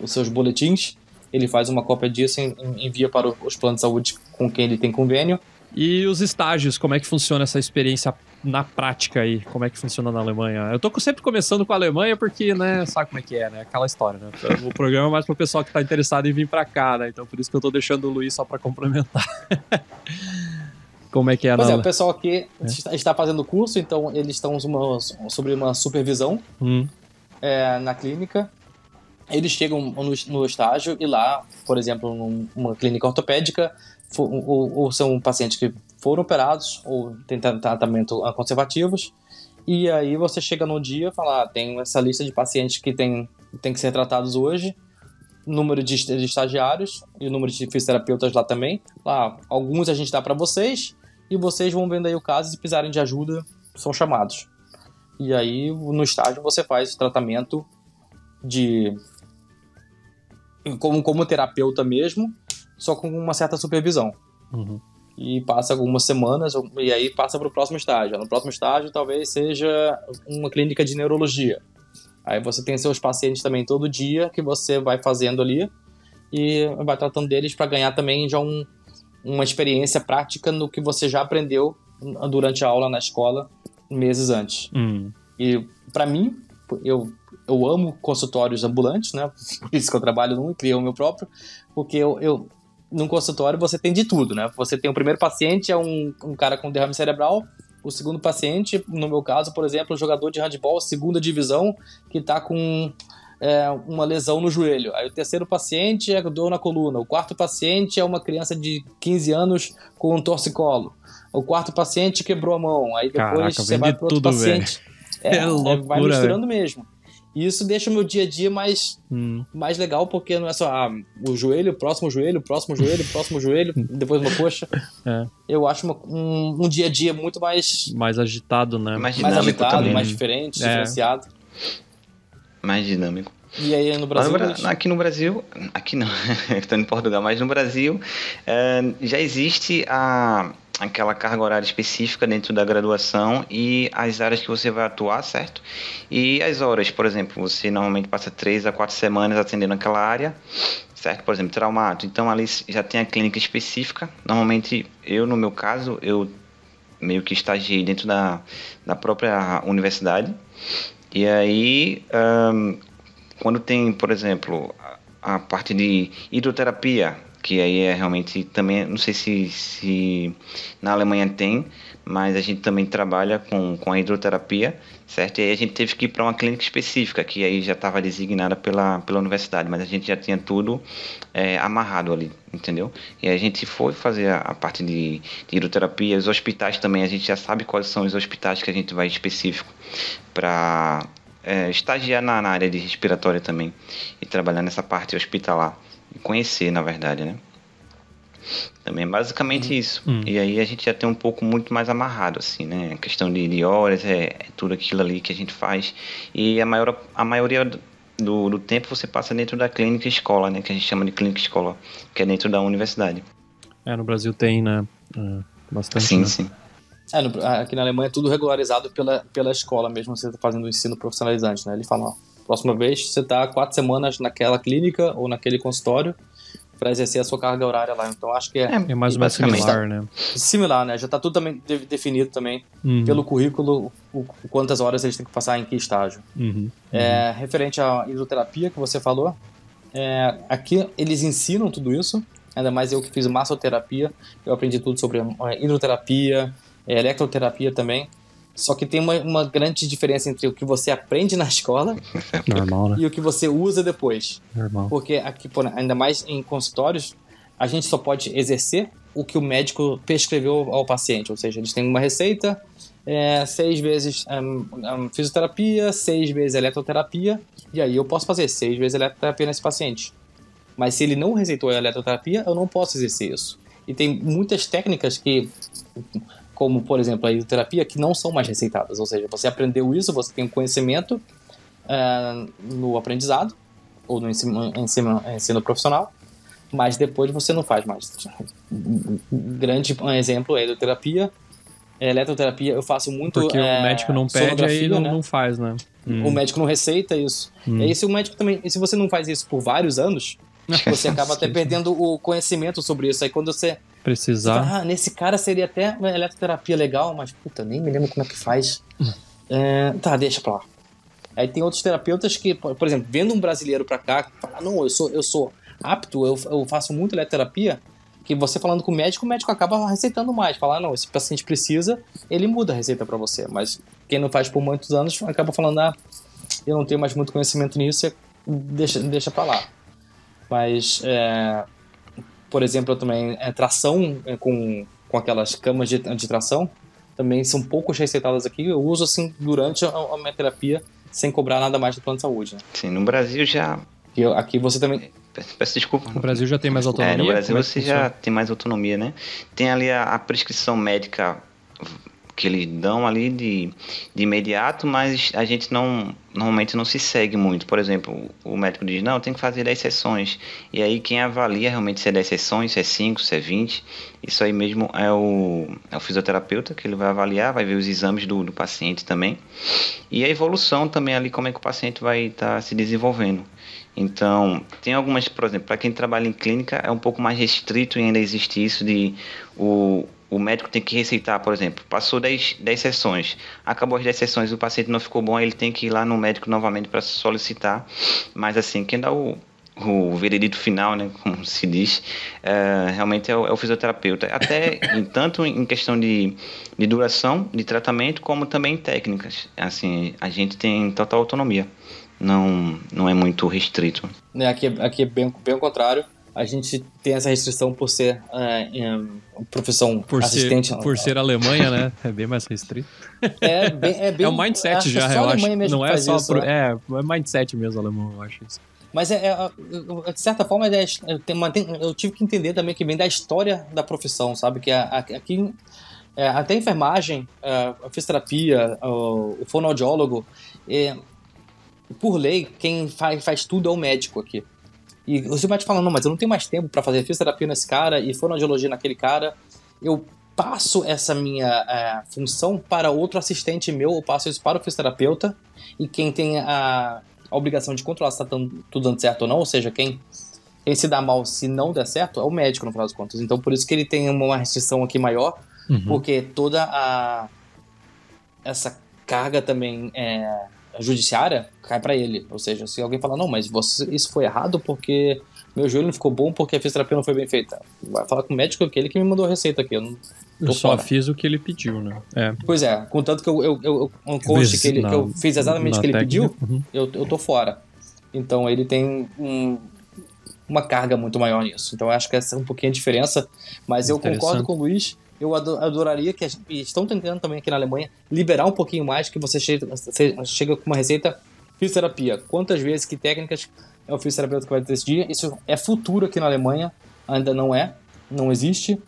os seus boletins, ele faz uma cópia disso e envia para os planos de saúde com quem ele tem convênio. E os estágios, como é que funciona essa experiência na prática aí? Como é que funciona na Alemanha? Eu tô sempre começando com a Alemanha porque, né, sabe como é que é, né? Aquela história, né? O programa é mais pro pessoal que tá interessado em vir pra cá, né? Então por isso que eu tô deixando o Luiz só pra complementar. Como é que é? Pois o pessoal aqui está fazendo curso, então eles estão sobre uma supervisão na clínica. Eles chegam no estágio e lá, por exemplo, numa clínica ortopédica, ou são pacientes que foram operados ou têm tratamento conservativos, e aí você chega no dia e fala, tem essa lista de pacientes que tem que ser tratados hoje, número de estagiários e o número de fisioterapeutas lá também. Lá, alguns a gente dá para vocês e vocês vão vendo aí o caso, se precisarem de ajuda, são chamados. E aí no estágio você faz o tratamento como terapeuta mesmo, só com uma certa supervisão. E passa algumas semanas e aí passa para o próximo estágio. No próximo estágio talvez seja uma clínica de neurologia. Aí você tem seus pacientes também todo dia que você vai fazendo ali e vai tratando deles para ganhar também já uma experiência prática no que você já aprendeu durante a aula na escola meses antes. E para mim, eu amo consultórios ambulantes, né? Por isso que eu trabalho num e criei o meu próprio, porque num consultório você tem de tudo, né? Você tem o primeiro paciente, é um cara com derrame cerebral. O segundo paciente, no meu caso, por exemplo, um jogador de handball, segunda divisão, que está com uma lesão no joelho. Aí o terceiro paciente é dor na coluna. O quarto paciente é uma criança de 15 anos com um torcicolo. O quarto paciente quebrou a mão. Aí depois você vai para outro paciente. Loucura, vai misturando mesmo. E isso deixa o meu dia a dia mais legal, porque não é só o joelho, próximo joelho, próximo joelho, próximo joelho, depois uma coxa. Eu acho um dia a dia muito mais agitado, né? Mais agitado, também, mais diferente, diferenciado. Mais dinâmico. E aí no Brasil? Aqui no Brasil, aqui não, estou em Portugal, mas no Brasil já existe aquela carga horária específica dentro da graduação e as áreas que você vai atuar, certo? E as horas, por exemplo, você normalmente passa 3 a 4 semanas atendendo aquela área, certo? Por exemplo, traumato. Então ali já tem a clínica específica. Normalmente no meu caso, eu meio que estagiei dentro da própria universidade. E aí, quando tem, por exemplo, a parte de hidroterapia, que aí é realmente também, não sei se na Alemanha tem, mas a gente também trabalha com a hidroterapia, certo? E aí a gente teve que ir para uma clínica específica, que aí já estava designada pela universidade, mas a gente já tinha tudo amarrado ali, entendeu? E aí a gente foi fazer a parte de hidroterapia, os hospitais também, a gente já sabe quais são os hospitais que a gente vai específico para estagiar na área de respiratória também, e trabalhar nessa parte hospitalar, e conhecer, na verdade, né? Também é basicamente isso. E aí a gente já tem um pouco muito mais amarrado, assim, né? A questão de horas, tudo aquilo ali que a gente faz. E a maioria do tempo você passa dentro da clínica escola, né? Que a gente chama de clínica escola, que é dentro da universidade. No Brasil tem, né? Bastante, sim, né? Sim. Aqui na Alemanha é tudo regularizado pela escola, mesmo você tá fazendo o ensino profissionalizante, né? Ele fala, ó, próxima vez você tá 4 semanas naquela clínica ou naquele consultório para exercer a sua carga horária lá. Então acho que é mais ou menos similar, né? Similar, né? Já tá tudo também definido também pelo currículo quantas horas eles têm que passar em que estágio. Referente à hidroterapia que você falou, aqui eles ensinam tudo isso, ainda mais eu que fiz massoterapia, eu aprendi tudo sobre hidroterapia, eletroterapia também. Só que tem uma grande diferença entre o que você aprende na escola normal, né? E o que você usa depois. Normal. Porque aqui, ainda mais em consultórios, a gente só pode exercer o que o médico prescreveu ao paciente. Ou seja, eles têm uma receita, 6 vezes fisioterapia, 6 vezes eletroterapia, e aí eu posso fazer 6 vezes eletroterapia nesse paciente. Mas se ele não receitou a eletroterapia, eu não posso exercer isso. E tem muitas técnicas que, como por exemplo a hidroterapia, que não são mais receitadas. Ou seja, você aprendeu isso, você tem um conhecimento no aprendizado ou no ensino profissional, mas depois você não faz mais. Grande exemplo é a hidroterapia. Eletroterapia eu faço muito. Porque o médico não pede, aí né? não faz, né? O médico não receita isso. E aí, se o médico também, se você não faz isso por vários anos, você acaba até perdendo o conhecimento sobre isso. Aí quando você precisar, fala, nesse cara seria até uma eletroterapia legal, mas puta, nem me lembro como é que faz. Tá, deixa pra lá. Aí tem outros terapeutas que, por exemplo, vendo um brasileiro pra cá, fala, não, eu sou apto, eu faço muito eletroterapia, que você falando com o médico acaba receitando mais. Fala, não, esse paciente precisa, ele muda a receita pra você. Mas quem não faz por muitos anos acaba falando, eu não tenho mais muito conhecimento nisso, deixa pra lá. Mas, por exemplo, eu também, tração com aquelas camas de tração, também são poucos receitadas aqui. Eu uso assim durante a minha terapia, sem cobrar nada mais do plano de saúde. Né? Sim, no Brasil já... Aqui você também... Peço desculpa. No Brasil já tem mais autonomia? No Brasil você já tem mais autonomia, né? Tem ali a prescrição médica que eles dão ali de imediato, mas a gente normalmente não se segue muito. Por exemplo, o médico diz, não, tem que fazer 10 sessões. E aí quem avalia realmente se é 10 sessões, se é 5, se é 20, isso aí mesmo é o fisioterapeuta que ele vai avaliar, vai ver os exames do paciente também. E a evolução também ali, como é que o paciente vai estar se desenvolvendo. Então, tem algumas, por exemplo, para quem trabalha em clínica é um pouco mais restrito e ainda existe isso de o médico tem que receitar, por exemplo, passou 10 sessões, acabou as 10 sessões, o paciente não ficou bom, ele tem que ir lá no médico novamente para solicitar, mas assim, quem dá o veredito final, né, como se diz, realmente é o fisioterapeuta, até tanto em questão de duração de tratamento, como também em técnicas, assim, a gente tem total autonomia. Não é muito restrito. Aqui é bem o contrário. A gente tem essa restrição por ser profissão assistente. Por ser Alemanha, né? É bem mais restrito. É o mindset já, eu acho. Não é só... Isso, né? É mindset mesmo alemão, eu acho isso. Mas, de certa forma, eu tive que entender também que vem da história da profissão, sabe? Que aqui... até a enfermagem, a fisioterapia, o fonoaudiólogo... por lei, quem faz tudo é o médico aqui. E o médico fala, não, mas eu não tenho mais tempo para fazer fisioterapia nesse cara e fonoaudiologia naquele cara. Eu passo essa minha função para outro assistente meu, eu passo isso para o fisioterapeuta, e quem tem a obrigação de controlar se está tudo dando certo ou não, ou seja, quem se dá mal se não der certo, é o médico, no final das contas. Então, por isso que ele tem uma restrição aqui maior, porque toda essa carga também judiciária cai para ele. Ou seja, se alguém falar, não, mas isso foi errado porque meu joelho não ficou bom porque a fisioterapia não foi bem feita. Vai falar com o médico, que ele que me mandou a receita aqui. Eu só fiz o que ele pediu, né? Pois é, contanto que um coach que eu fiz exatamente o que ele pediu, eu tô fora. Então ele tem uma carga muito maior nisso. Então eu acho que essa é um pouquinho a diferença. Mas eu concordo com o Luiz. Eu adoraria que estão tentando também aqui na Alemanha liberar um pouquinho mais, que você chega com uma receita fisioterapia. Quantas vezes, que técnicas é o fisioterapeuta que vai decidir? Isso é futuro aqui na Alemanha, ainda não existe.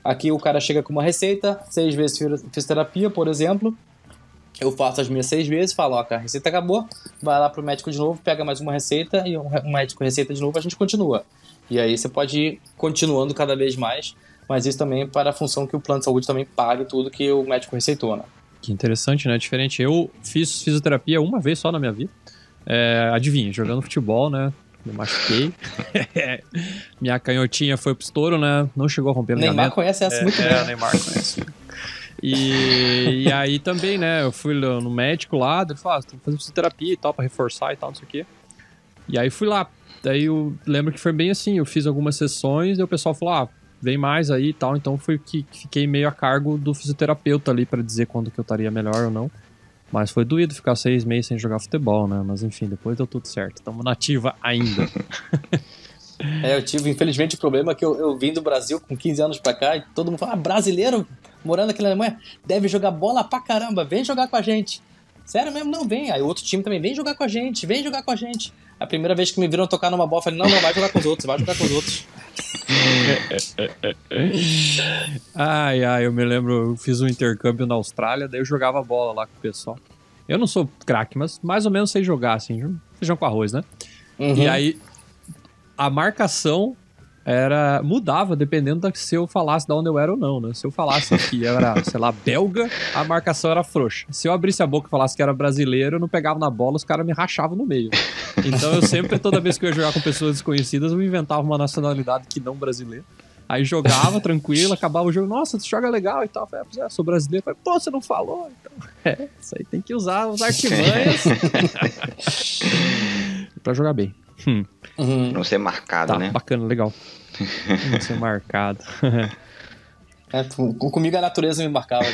Aqui o cara chega com uma receita, 6 vezes fisioterapia, por exemplo. Eu faço as minhas 6 vezes, falo, ó, a receita acabou, vai lá pro médico de novo, pega mais uma receita e o médico receita de novo, a gente continua. E aí você pode ir continuando cada vez mais, mas isso também para a função que o plano de saúde também pague tudo que o médico receitou, né? Que interessante, né? Diferente. Eu fiz fisioterapia uma vez só na minha vida. Adivinha, jogando futebol, né? Me machuquei. Minha canhotinha foi pro estouro, né? Não chegou a romper o ligamento. Neymar conhece essa muito bem. Neymar conhece. E aí também, né? Eu fui no médico lá, ele falou, tem que fazer fisioterapia e tal, pra reforçar e tal, não sei o quê. E aí fui lá. Daí eu lembro que foi bem assim, eu fiz algumas sessões e o pessoal falou, vem mais aí e tal. Então foi que fiquei meio a cargo do fisioterapeuta ali pra dizer quando que eu estaria melhor ou não. Mas foi doído ficar 6 meses sem jogar futebol, né? Mas enfim, depois deu tudo certo. Estamos na ativa ainda. Eu tive, infelizmente, o problema que eu vim do Brasil com 15 anos pra cá e todo mundo fala, brasileiro morando aqui na Alemanha, deve jogar bola pra caramba, vem jogar com a gente. Sério mesmo? Não, vem. Aí o outro time também, vem jogar com a gente, vem jogar com a gente. A primeira vez que me viram tocar numa bola, eu falei, não, vai jogar com os outros, vai jogar com os outros. Eu me lembro, eu fiz um intercâmbio na Austrália, daí eu jogava bola lá com o pessoal. Eu não sou craque, mas mais ou menos sei jogar, assim, feijão com arroz, né? E aí, a marcação mudava dependendo se eu falasse de onde eu era ou não, né? Se eu falasse que era, sei lá, belga, a marcação era frouxa. Se eu abrisse a boca e falasse que era brasileiro, eu não pegava na bola, os caras me rachavam no meio. Então eu sempre, toda vez que eu ia jogar com pessoas desconhecidas, eu inventava uma nacionalidade que não brasileira. Aí jogava tranquilo, acabava o jogo, nossa, você joga legal e tal. Eu falei, sou brasileiro. Eu falei, pô, você não falou? Então, isso aí tem que usar os artimanhas pra jogar bem. Não ser marcado, né? Bacana, legal. Não ser marcado. Comigo a natureza me marcava.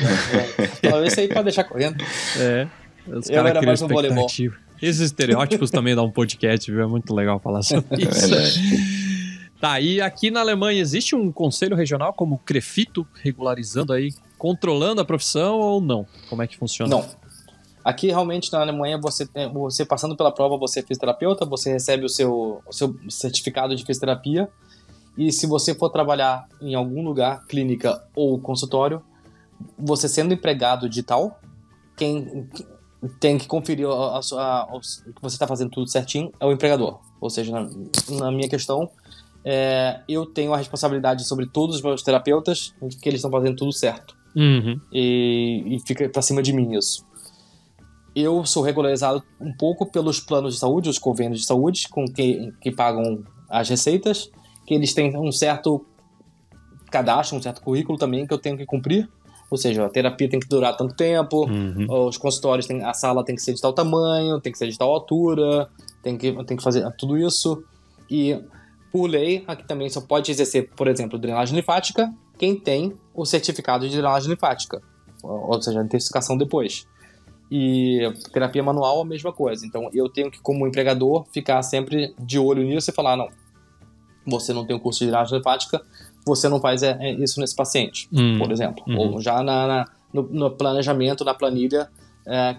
Talvez isso aí pode deixar correndo. Os caras criam expectativa. Esses estereótipos também dá um podcast, viu? É muito legal falar sobre isso. Tá, e aqui na Alemanha existe um conselho regional como o CREFITO, regularizando aí, controlando a profissão ou não? Como é que funciona? Não. Aqui realmente na Alemanha, você passando pela prova, você é fisioterapeuta, você recebe o seu certificado de fisioterapia, e se você for trabalhar em algum lugar, clínica ou consultório, você sendo empregado digital, quem tem que conferir que você está fazendo tudo certinho é o empregador. Ou seja, na minha questão, eu tenho a responsabilidade sobre todos os meus terapeutas, que eles estão fazendo tudo certo. E fica pra cima de mim isso. Eu sou regularizado um pouco pelos planos de saúde, os convênios de saúde, que pagam as receitas, que eles têm um certo cadastro, um certo currículo também que eu tenho que cumprir. Ou seja, a terapia tem que durar tanto tempo, os consultórios, a sala tem que ser de tal tamanho, tem que ser de tal altura, tem que fazer tudo isso. E, por lei, aqui também só pode exercer, por exemplo, drenagem linfática quem tem o certificado de drenagem linfática, ou seja, a intensificação depois. E terapia manual, a mesma coisa. Então, eu tenho que, como empregador, ficar sempre de olho nisso e falar, não, você não tem o curso de drenagem linfática, você não faz isso nesse paciente, por exemplo. Ou já no planejamento, na planilha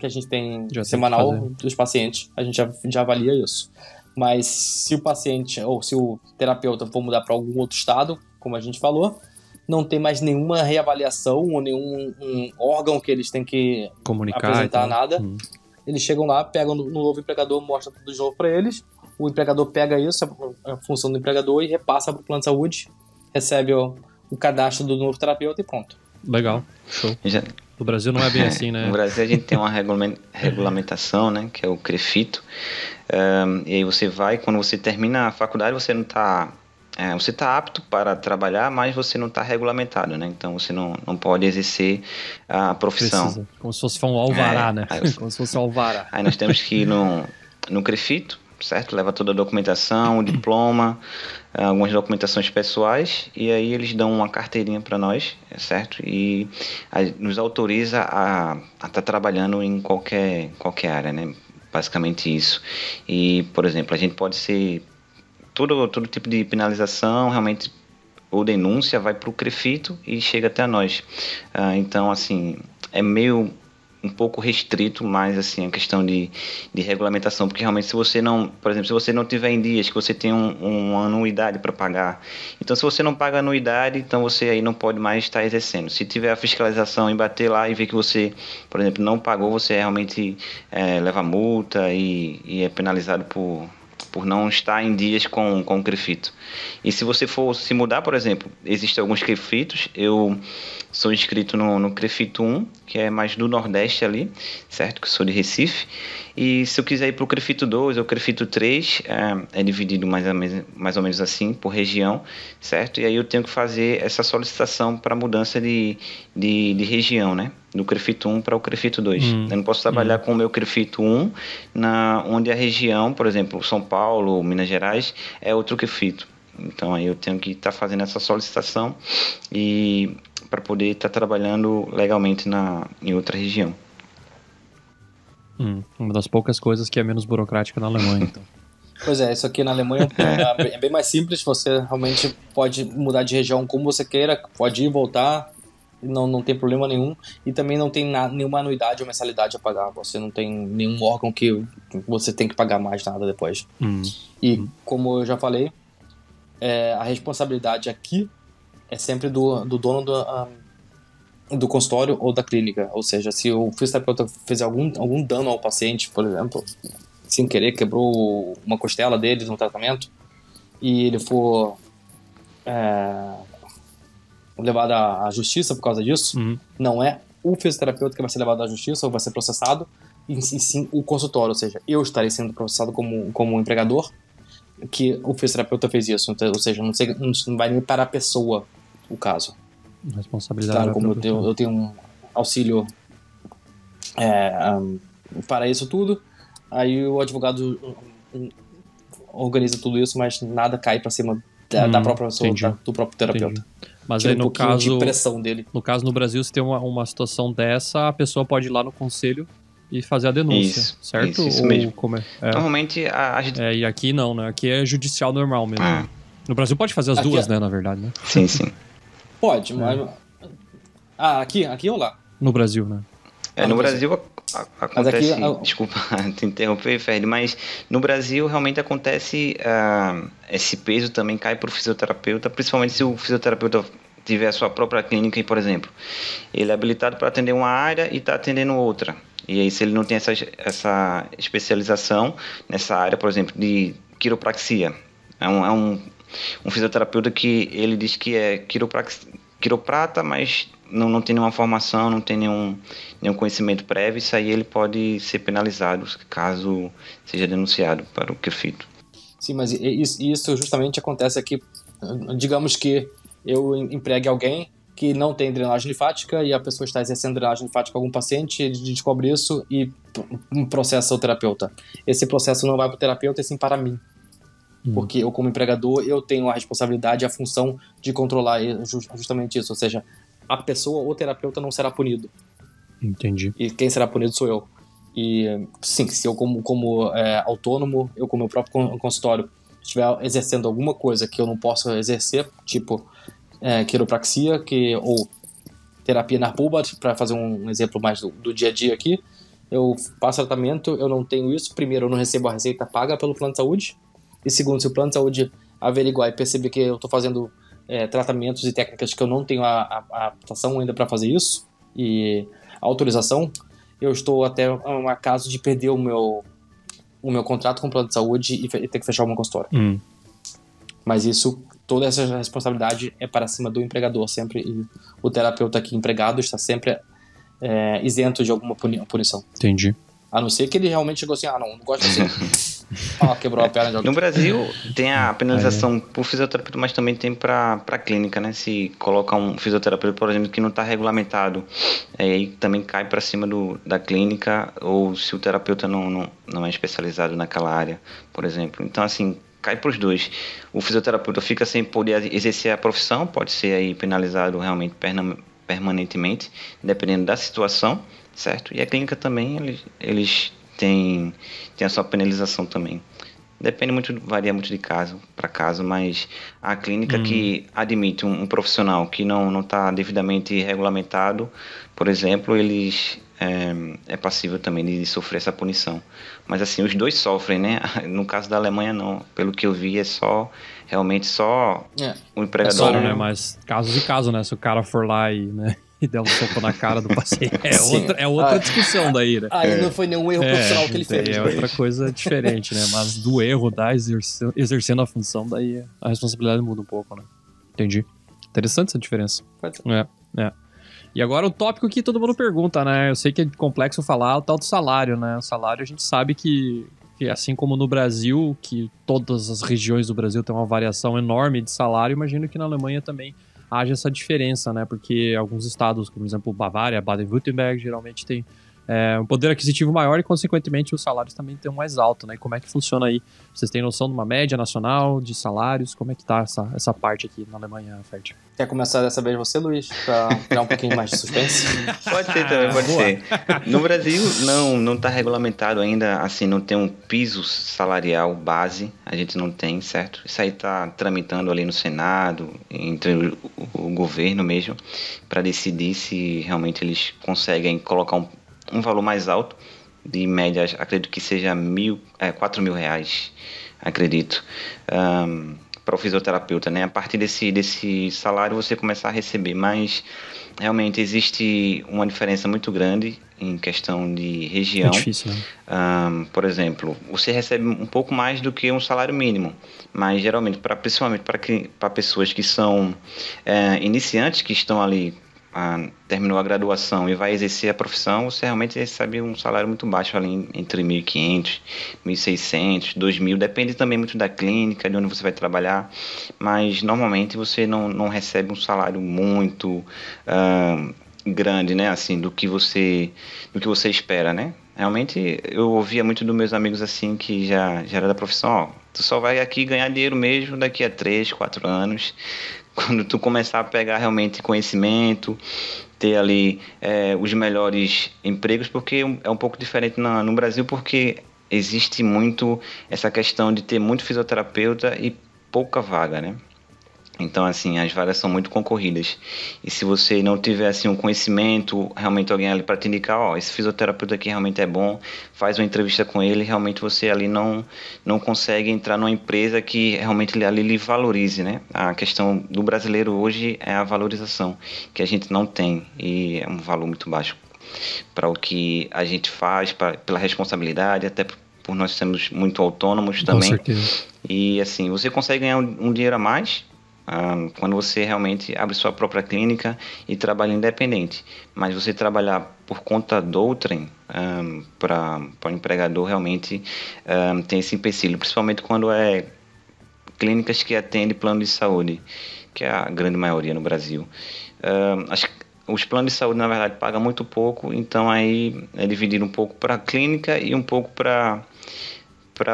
que a gente tem já semanal dos pacientes, a gente já avalia isso. Mas se o paciente ou se o terapeuta for mudar para algum outro estado, como a gente falou, não tem mais nenhuma reavaliação ou nenhum órgão que eles têm que apresentar nada. Eles chegam lá, pegam no novo empregador, mostra tudo de novo para eles. O empregador pega isso, a função do empregador, e repassa para o plano de saúde, recebe o cadastro do novo terapeuta e pronto. Legal, show. O Brasil não é bem assim, né? No Brasil a gente tem uma regulamentação, né, que é o CREFITO. E aí você vai, quando você termina a faculdade, você não está você está apto para trabalhar, mas você não está regulamentado, né? Então você não pode exercer a profissão. Precisa. Como se fosse um alvará, né? Como se fosse um alvará. Aí nós temos que ir no CREFITO, certo? Leva toda a documentação, o diploma, algumas documentações pessoais, e aí eles dão uma carteirinha para nós, certo? E aí nos autoriza a estar trabalhando em qualquer área, né? Basicamente isso. E, por exemplo, a gente pode ser todo tipo de penalização, realmente, ou denúncia, vai para o CREFITO e chega até nós. Então, assim, é meio um pouco restrito, mas assim, a questão de regulamentação, porque realmente se você não, por exemplo, se você não tiver em dias que você tem uma anuidade para pagar, então se você não paga a anuidade, então você aí não pode mais estar exercendo. Se tiver a fiscalização e bater lá e ver que você, por exemplo, não pagou, você realmente leva multa e é penalizado por não estar em dias com o CREFITO. E se você for se mudar, por exemplo, existem alguns CREFITOs, eu sou inscrito no CREFITO 1, que é mais do Nordeste ali, certo? Que eu sou de Recife. E se eu quiser ir para o CREFITO 2 ou CREFITO 3, é dividido mais ou menos assim, por região, certo? E aí eu tenho que fazer essa solicitação para mudança de região, né? Do CREFITO 1 para o CREFITO 2. Eu não posso trabalhar com o meu CREFITO 1, onde a região, por exemplo, São Paulo, Minas Gerais, é outro CREFITO. Então aí eu tenho que estar fazendo essa solicitação e para poder estar trabalhando legalmente em outra região. Uma das poucas coisas que é menos burocrática na Alemanha, então. Pois é, isso aqui na Alemanha é bem mais simples, você realmente pode mudar de região como você queira, pode ir e voltar, não tem problema nenhum, e também não tem nenhuma anuidade ou mensalidade a pagar, você não tem nenhum órgão que você tem que pagar mais nada depois. E como eu já falei, a responsabilidade aqui é sempre do dono do consultório ou da clínica, ou seja, se o fisioterapeuta fizer algum dano ao paciente, por exemplo, sem querer quebrou uma costela dele no tratamento e ele for levado à justiça por causa disso, não é o fisioterapeuta que vai ser levado à justiça ou vai ser processado, e sim o consultório, ou seja, eu estarei sendo processado como empregador que o fisioterapeuta fez isso, então, ou seja, não vai nem para a pessoa o caso. Responsabilidade. Claro, como eu tenho um auxílio para isso tudo, aí o advogado organiza tudo isso, mas nada cai para cima da própria pessoa, do próprio terapeuta. Entendi. Mas aí no caso, de pressão dele. No caso, no Brasil, se tem uma situação dessa, a pessoa pode ir lá no conselho e fazer a denúncia, certo? Isso mesmo. Como é? Normalmente e aqui não, né? Aqui é judicial normal mesmo. No Brasil pode fazer as duas, né, na verdade, né? Sim. Pode, mas... aqui ou lá? No Brasil, né? No Brasil acontece... Aqui, desculpa te interromper, Ferdi, mas no Brasil realmente acontece... esse peso também cai para o fisioterapeuta, principalmente se o fisioterapeuta tiver a sua própria clínica e, por exemplo, ele é habilitado para atender uma área e está atendendo outra. E aí, se ele não tem essa especialização nessa área, por exemplo, de quiropraxia, é um fisioterapeuta que ele diz que é quiroprata, mas não tem nenhuma formação, não tem nenhum conhecimento prévio, isso aí ele pode ser penalizado caso seja denunciado para o CREFITO. Sim, mas isso justamente acontece aqui. Digamos que eu empregue alguém que não tem drenagem linfática e a pessoa está exercendo drenagem linfática com algum paciente, ele descobre isso e processa o terapeuta. Esse processo não vai para o terapeuta, e sim para mim. Porque eu, como empregador, eu tenho a responsabilidade e a função de controlar justamente isso. Ou seja, a pessoa ou o terapeuta não será punido. Entendi. E quem será punido sou eu. E sim, se eu como autônomo, eu como meu próprio consultório, estiver exercendo alguma coisa que eu não posso exercer, tipo quiropraxia ou terapia Narpubat, para fazer um exemplo mais do dia a dia aqui, eu faço tratamento, eu não tenho isso. Primeiro, eu não recebo a receita paga pelo plano de saúde. E segundo, se o plano de saúde averiguar e perceber que eu estou fazendo tratamentos e técnicas que eu não tenho a adaptação ainda para fazer isso, e a autorização, eu estou até a um caso de perder o meu contrato com o plano de saúde e ter que fechar o meu consultório. Mas toda essa responsabilidade é para cima do empregador sempre, e o terapeuta aqui empregado está sempre isento de alguma punição. Entendi. A não ser que ele realmente chegou assim, não gosto de você. Quebrou a perna de alguém. No Brasil, tem a penalização por fisioterapeuta, mas também tem para clínica, né? Se coloca um fisioterapeuta, por exemplo, que não está regulamentado, aí também cai para cima da clínica, ou se o terapeuta não é especializado naquela área, por exemplo. Então, assim, cai para os dois. O fisioterapeuta fica sem poder exercer a profissão, pode ser aí penalizado realmente permanentemente, dependendo da situação, certo? E a clínica também, eles têm a sua penalização também. Depende muito, varia muito de caso para caso, mas a clínica que admite um profissional que não está devidamente regulamentado, por exemplo, eles é passível também de sofrer essa punição. Mas assim, os dois sofrem, né? No caso da Alemanha não, pelo que eu vi realmente só o empregador. Claro, né? Mas casos e casos, né? Se o cara for lá e der um soco na cara do paciente, é outra discussão daí, né? Aí não foi nenhum erro profissional que ele fez. É outra coisa diferente, né? Mas do erro da exercendo a função, daí a responsabilidade muda um pouco, né? Entendi. Interessante essa diferença. Pode ser. E agora o tópico que todo mundo pergunta, né? Eu sei que é complexo falar, o tal do salário, né? O salário a gente sabe que assim como no Brasil, que todas as regiões do Brasil têm uma variação enorme de salário, imagino que na Alemanha também haja essa diferença, né? Porque alguns estados, como por exemplo Bavária, Baden-Württemberg, geralmente tem um poder aquisitivo maior e, consequentemente, os salários também têm um mais alto, né? E como é que funciona aí? Vocês têm noção de uma média nacional de salários? Como é que tá essa parte aqui na Alemanha, Ferd? Quer começar dessa vez você, Luiz, para criar um pouquinho mais de suspense? Pode ser também, pode ser. No Brasil, não está regulamentado ainda, assim, não tem um piso salarial base, a gente não tem, certo? Isso aí está tramitando ali no Senado, entre o governo mesmo, para decidir se realmente eles conseguem colocar um valor mais alto, de média, acredito que seja 4 mil reais, acredito, para o fisioterapeuta, né? A partir desse salário você começar a receber, mas realmente existe uma diferença muito grande em questão de região. É difícil, né? Por exemplo, você recebe um pouco mais do que um salário mínimo, mas geralmente, principalmente para pessoas que são iniciantes, que estão ali, terminou a graduação e vai exercer a profissão, você realmente recebe um salário muito baixo ali entre 1.500, 1.600, 2.000, depende também muito da clínica, de onde você vai trabalhar, mas normalmente você não recebe um salário muito grande, né, assim, do que você espera, né? Realmente eu ouvia muito dos meus amigos assim que já era da profissão, tu só vai aqui ganhar dinheiro mesmo daqui a 3, 4 anos, quando tu começar a pegar realmente conhecimento, ter ali os melhores empregos, porque é um pouco diferente no Brasil, porque existe muito essa questão de ter muito fisioterapeuta e pouca vaga, né? Então, assim, as vagas são muito concorridas. E se você não tiver, assim, um conhecimento, realmente alguém ali para te indicar, esse fisioterapeuta aqui realmente é bom, faz uma entrevista com ele, realmente você ali não consegue entrar numa empresa que realmente ali lhe valorize, né? A questão do brasileiro hoje é a valorização, que a gente não tem, e é um valor muito baixo para o que a gente faz, pela responsabilidade, até por nós sermos muito autônomos também. Com certeza. E, assim, você consegue ganhar um dinheiro a mais, quando você realmente abre sua própria clínica e trabalha independente. Mas você trabalhar por conta do outrem, para o empregador, realmente tem esse empecilho, principalmente quando é clínicas que atendem plano de saúde, que é a grande maioria no Brasil. Os planos de saúde, na verdade, pagam muito pouco, então aí é dividido um pouco para a clínica e um pouco para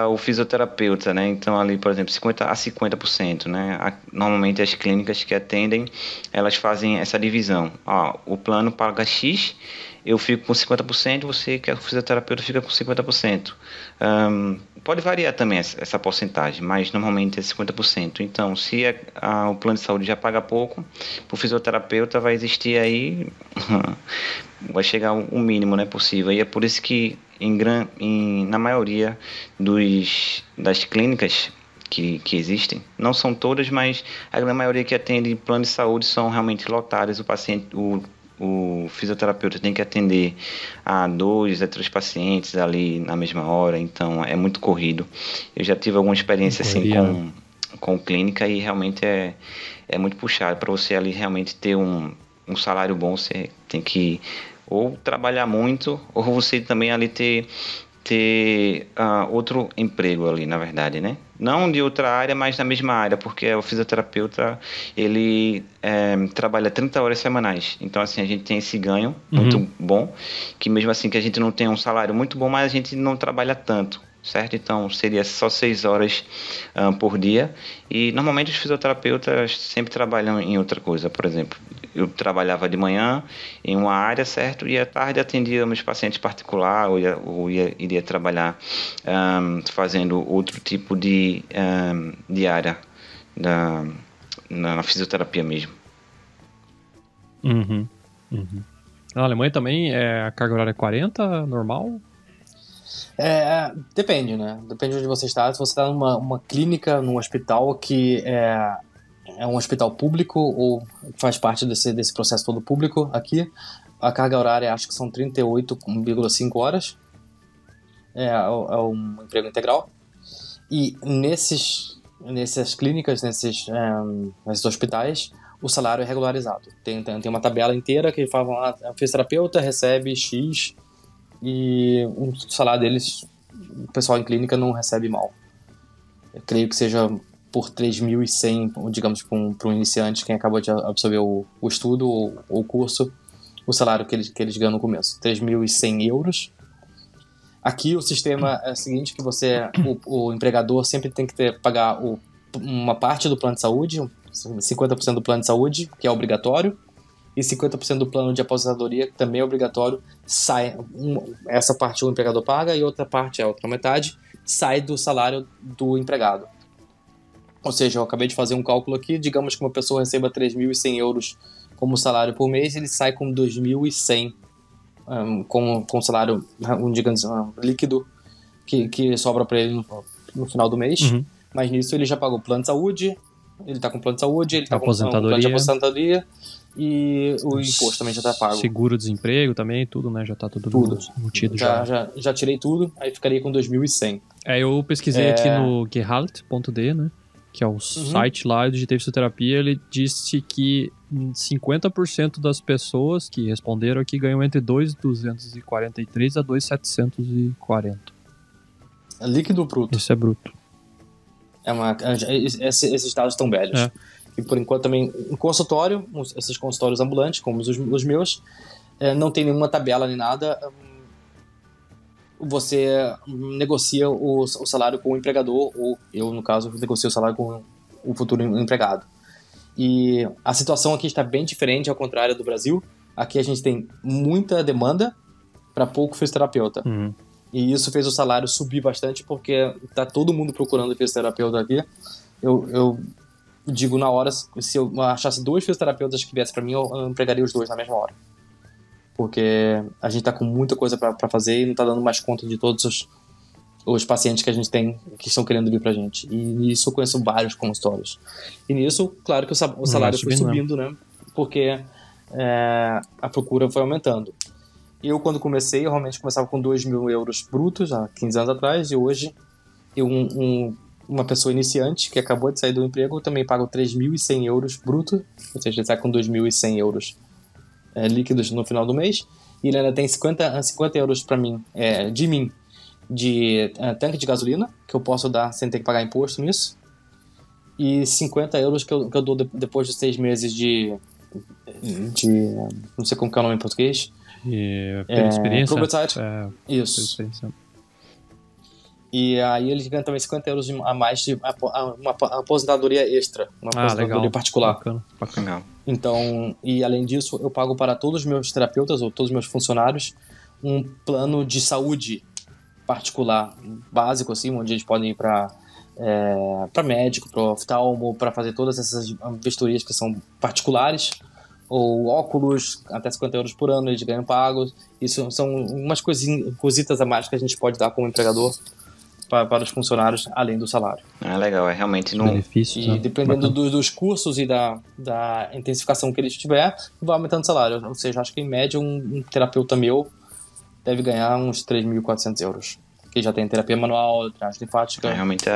o fisioterapeuta, né? Então ali, por exemplo, 50%, né? Normalmente as clínicas que atendem, elas fazem essa divisão. O plano paga X, eu fico com 50%, você que é o fisioterapeuta fica com 50%. Pode variar também essa porcentagem, mas normalmente é 50%. Então, se o plano de saúde já paga pouco, para o fisioterapeuta vai existir aí, vai chegar o mínimo, né, possível. E é por isso que na maioria das clínicas que existem, não são todas, mas a grande maioria que atende plano de saúde são realmente lotadas. O fisioterapeuta tem que atender a 2 a 3 pacientes ali na mesma hora, então é muito corrido. Eu já tive alguma experiência assim com clínica e realmente é muito puxado. Para você ali realmente ter um salário bom, você tem que ou trabalhar muito, ou você também ali ter ter outro emprego ali, na verdade, né? Não de outra área, mas na mesma área, porque o fisioterapeuta, ele trabalha 30 horas semanais. Então, assim, a gente tem esse ganho muito bom, que mesmo assim que a gente não tem um salário muito bom, mas a gente não trabalha tanto, certo? Então, seria só 6 horas por dia. E, normalmente, os fisioterapeutas sempre trabalham em outra coisa. Por exemplo, eu trabalhava de manhã em uma área, certo? E à tarde atendia meus pacientes particulares ou iria trabalhar fazendo outro tipo de área na fisioterapia mesmo. Na Alemanha também a carga horária é 40, normal? Depende, né? Depende de onde você está. Se você está numa clínica, num hospital que é um hospital público ou faz parte desse processo todo público aqui, a carga horária acho que são 38,5 horas. É um emprego integral. E nessas clínicas, nesses hospitais, o salário é regularizado. Tem uma tabela inteira que fala que o fisioterapeuta recebe X e o salário deles, o pessoal em clínica não recebe mal. Eu creio que seja por 3.100, digamos, para um iniciante, quem acabou de absorver o estudo ou o curso, o salário que eles ganham no começo, 3.100 euros. Aqui o sistema é o seguinte, que o empregador sempre tem que pagar uma parte do plano de saúde, 50% do plano de saúde, que é obrigatório, e 50% do plano de aposentadoria, que também é obrigatório, essa parte o empregador paga e outra parte, a outra metade, sai do salário do empregado. Ou seja, eu acabei de fazer um cálculo aqui, digamos que uma pessoa receba 3.100 euros como salário por mês, ele sai com 2.100 com salário, digamos, líquido que sobra para ele no final do mês. Mas nisso ele já pagou plano de saúde, ele está com plano de saúde, ele está com plano de aposentadoria e o imposto também já está pago. Seguro-desemprego também, tudo, né? Já está tudo embutido já tirei tudo, aí ficaria com 2.100. Eu pesquisei aqui no Gehalt.de, né? Que é o site lá, eu digitei fisioterapia, ele disse que 50% das pessoas que responderam aqui ganham entre 2.243 a 2.740. É líquido ou bruto? Isso é bruto. Esses dados estão velhos. E por enquanto também, em consultório, esses consultórios ambulantes, como os meus, não tem nenhuma tabela nem nada. Você negocia o salário com o empregador, ou eu, no caso, negocio o salário com o futuro empregado. E a situação aqui está bem diferente, ao contrário do Brasil. Aqui a gente tem muita demanda para pouco fisioterapeuta. E isso fez o salário subir bastante, porque está todo mundo procurando fisioterapeuta aqui. Eu digo na hora, se eu achasse 2 fisioterapeutas que viessem para mim, eu empregaria os 2 na mesma hora. Porque a gente tá com muita coisa para fazer e não tá dando mais conta de todos os pacientes que a gente tem que estão querendo vir pra gente. E nisso eu conheço vários consultórios. E nisso, claro que o salário foi subindo, né? Porque a procura foi aumentando. Eu, quando comecei, eu realmente começava com 2.000 euros brutos, há 15 anos atrás, e hoje uma pessoa iniciante que acabou de sair do emprego também paga 3.100 euros brutos, ou seja, ele sai com 2.100 euros líquidos no final do mês, e ele ainda tem 50 euros para mim, de tanque de gasolina, que eu posso dar sem ter que pagar imposto nisso, e 50 euros que eu dou depois de 6 meses de não sei como que é o nome em português. Pela experiência? Isso. Experiência. E aí ele ganha também 50 euros a mais de uma aposentadoria extra, uma aposentadoria legal. particular. Bacana. Então, e além disso, eu pago para todos os meus terapeutas ou todos os meus funcionários um plano de saúde particular, básico, assim, onde eles podem ir para médico, para oftalmo, para fazer todas essas vistorias que são particulares, ou óculos, até 50 euros por ano eles ganham pagos. Isso são umas cositas a mais que a gente pode dar como empregador para os funcionários, além do salário. Legal, realmente não... benefícios, e dependendo dos cursos e da intensificação que eles tiver, vai aumentando o salário. Ou seja, acho que em média um terapeuta meu deve ganhar uns 3.400 euros. Que já tem terapia manual, drenagem linfática. Realmente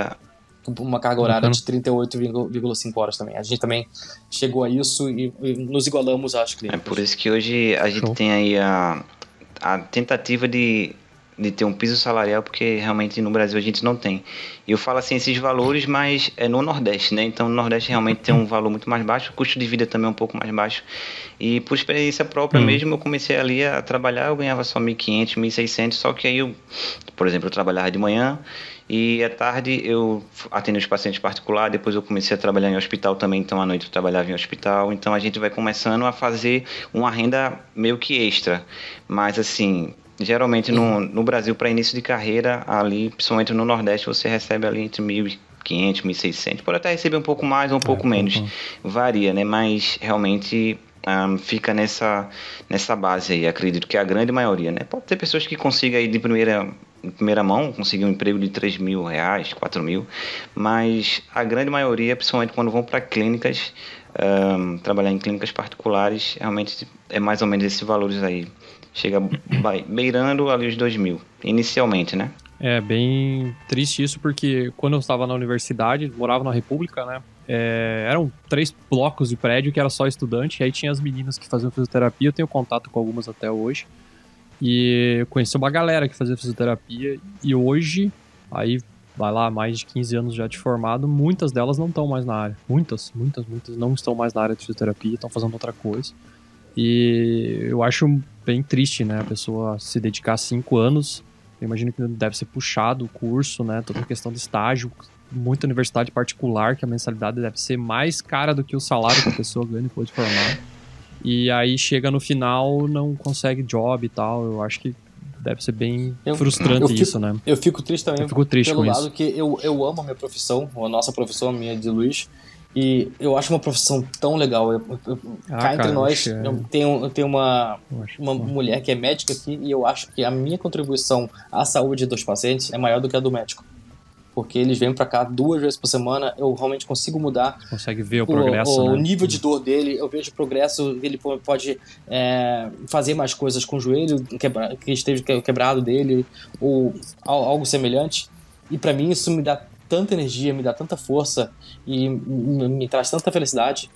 uma carga horária de 38,5 horas também. A gente também chegou a isso e nos igualamos às clínicas. É por isso que hoje a gente tem aí a tentativa de de ter um piso salarial, porque realmente no Brasil a gente não tem. E eu falo assim, esses valores, mas é no Nordeste, né? Então no Nordeste realmente tem um valor muito mais baixo, o custo de vida também é um pouco mais baixo. E por experiência própria mesmo, eu comecei ali a trabalhar, eu ganhava só 1.500, 1.600, só que aí eu, por exemplo, eu trabalhava de manhã, e à tarde eu atendo os pacientes particulares, depois eu comecei a trabalhar em hospital também, então à noite eu trabalhava em hospital. Então a gente vai começando a fazer uma renda meio que extra. Mas assim, geralmente no Brasil, para início de carreira, ali, principalmente no Nordeste, você recebe ali entre 1.500, 1.600. Pode até receber um pouco mais ou um pouco menos. Varia, né? Mas realmente fica nessa base aí. Acredito que a grande maioria, né? Pode ter pessoas que consigam aí de primeira mão, conseguir um emprego de R$3.000, 4.000, mas a grande maioria, principalmente quando vão para clínicas, trabalhar em clínicas particulares, realmente é mais ou menos esses valores aí. Chega beirando ali os 2.000, inicialmente, né? É bem triste isso, porque quando eu estava na universidade, morava na República, né? Eram 3 blocos de prédio que era só estudante, e aí tinha as meninas que faziam fisioterapia, eu tenho contato com algumas até hoje. E eu conheci uma galera que fazia fisioterapia, e hoje, aí vai lá, mais de 15 anos já de formado, muitas delas não estão mais na área. Muitas não estão mais na área de fisioterapia, estão fazendo outra coisa. E eu acho bem triste, né, a pessoa se dedicar 5 anos, eu imagino que deve ser puxado o curso, né, toda a questão de estágio, muita universidade particular, que a mensalidade deve ser mais cara do que o salário que a pessoa ganha depois de formar. E aí chega no final, não consegue job e tal. Eu acho que deve ser bem frustrante isso, né? Eu fico triste também. Eu fico triste pelo com lado isso. que eu amo a minha profissão, a nossa profissão, a minha de Luiz. E eu acho uma profissão tão legal. Cá entre nós, eu tenho uma mulher que é médica aqui, e eu acho que a minha contribuição à saúde dos pacientes é maior do que a do médico. Porque eles vêm pra cá 2 vezes por semana, eu realmente consigo mudar. Você consegue ver o progresso, né? O nível de dor dele, eu vejo o progresso, ele pode fazer mais coisas com o joelho que esteja quebrado dele, ou algo semelhante. E pra mim isso me dá tanta energia, me dá tanta força e me traz tanta felicidade,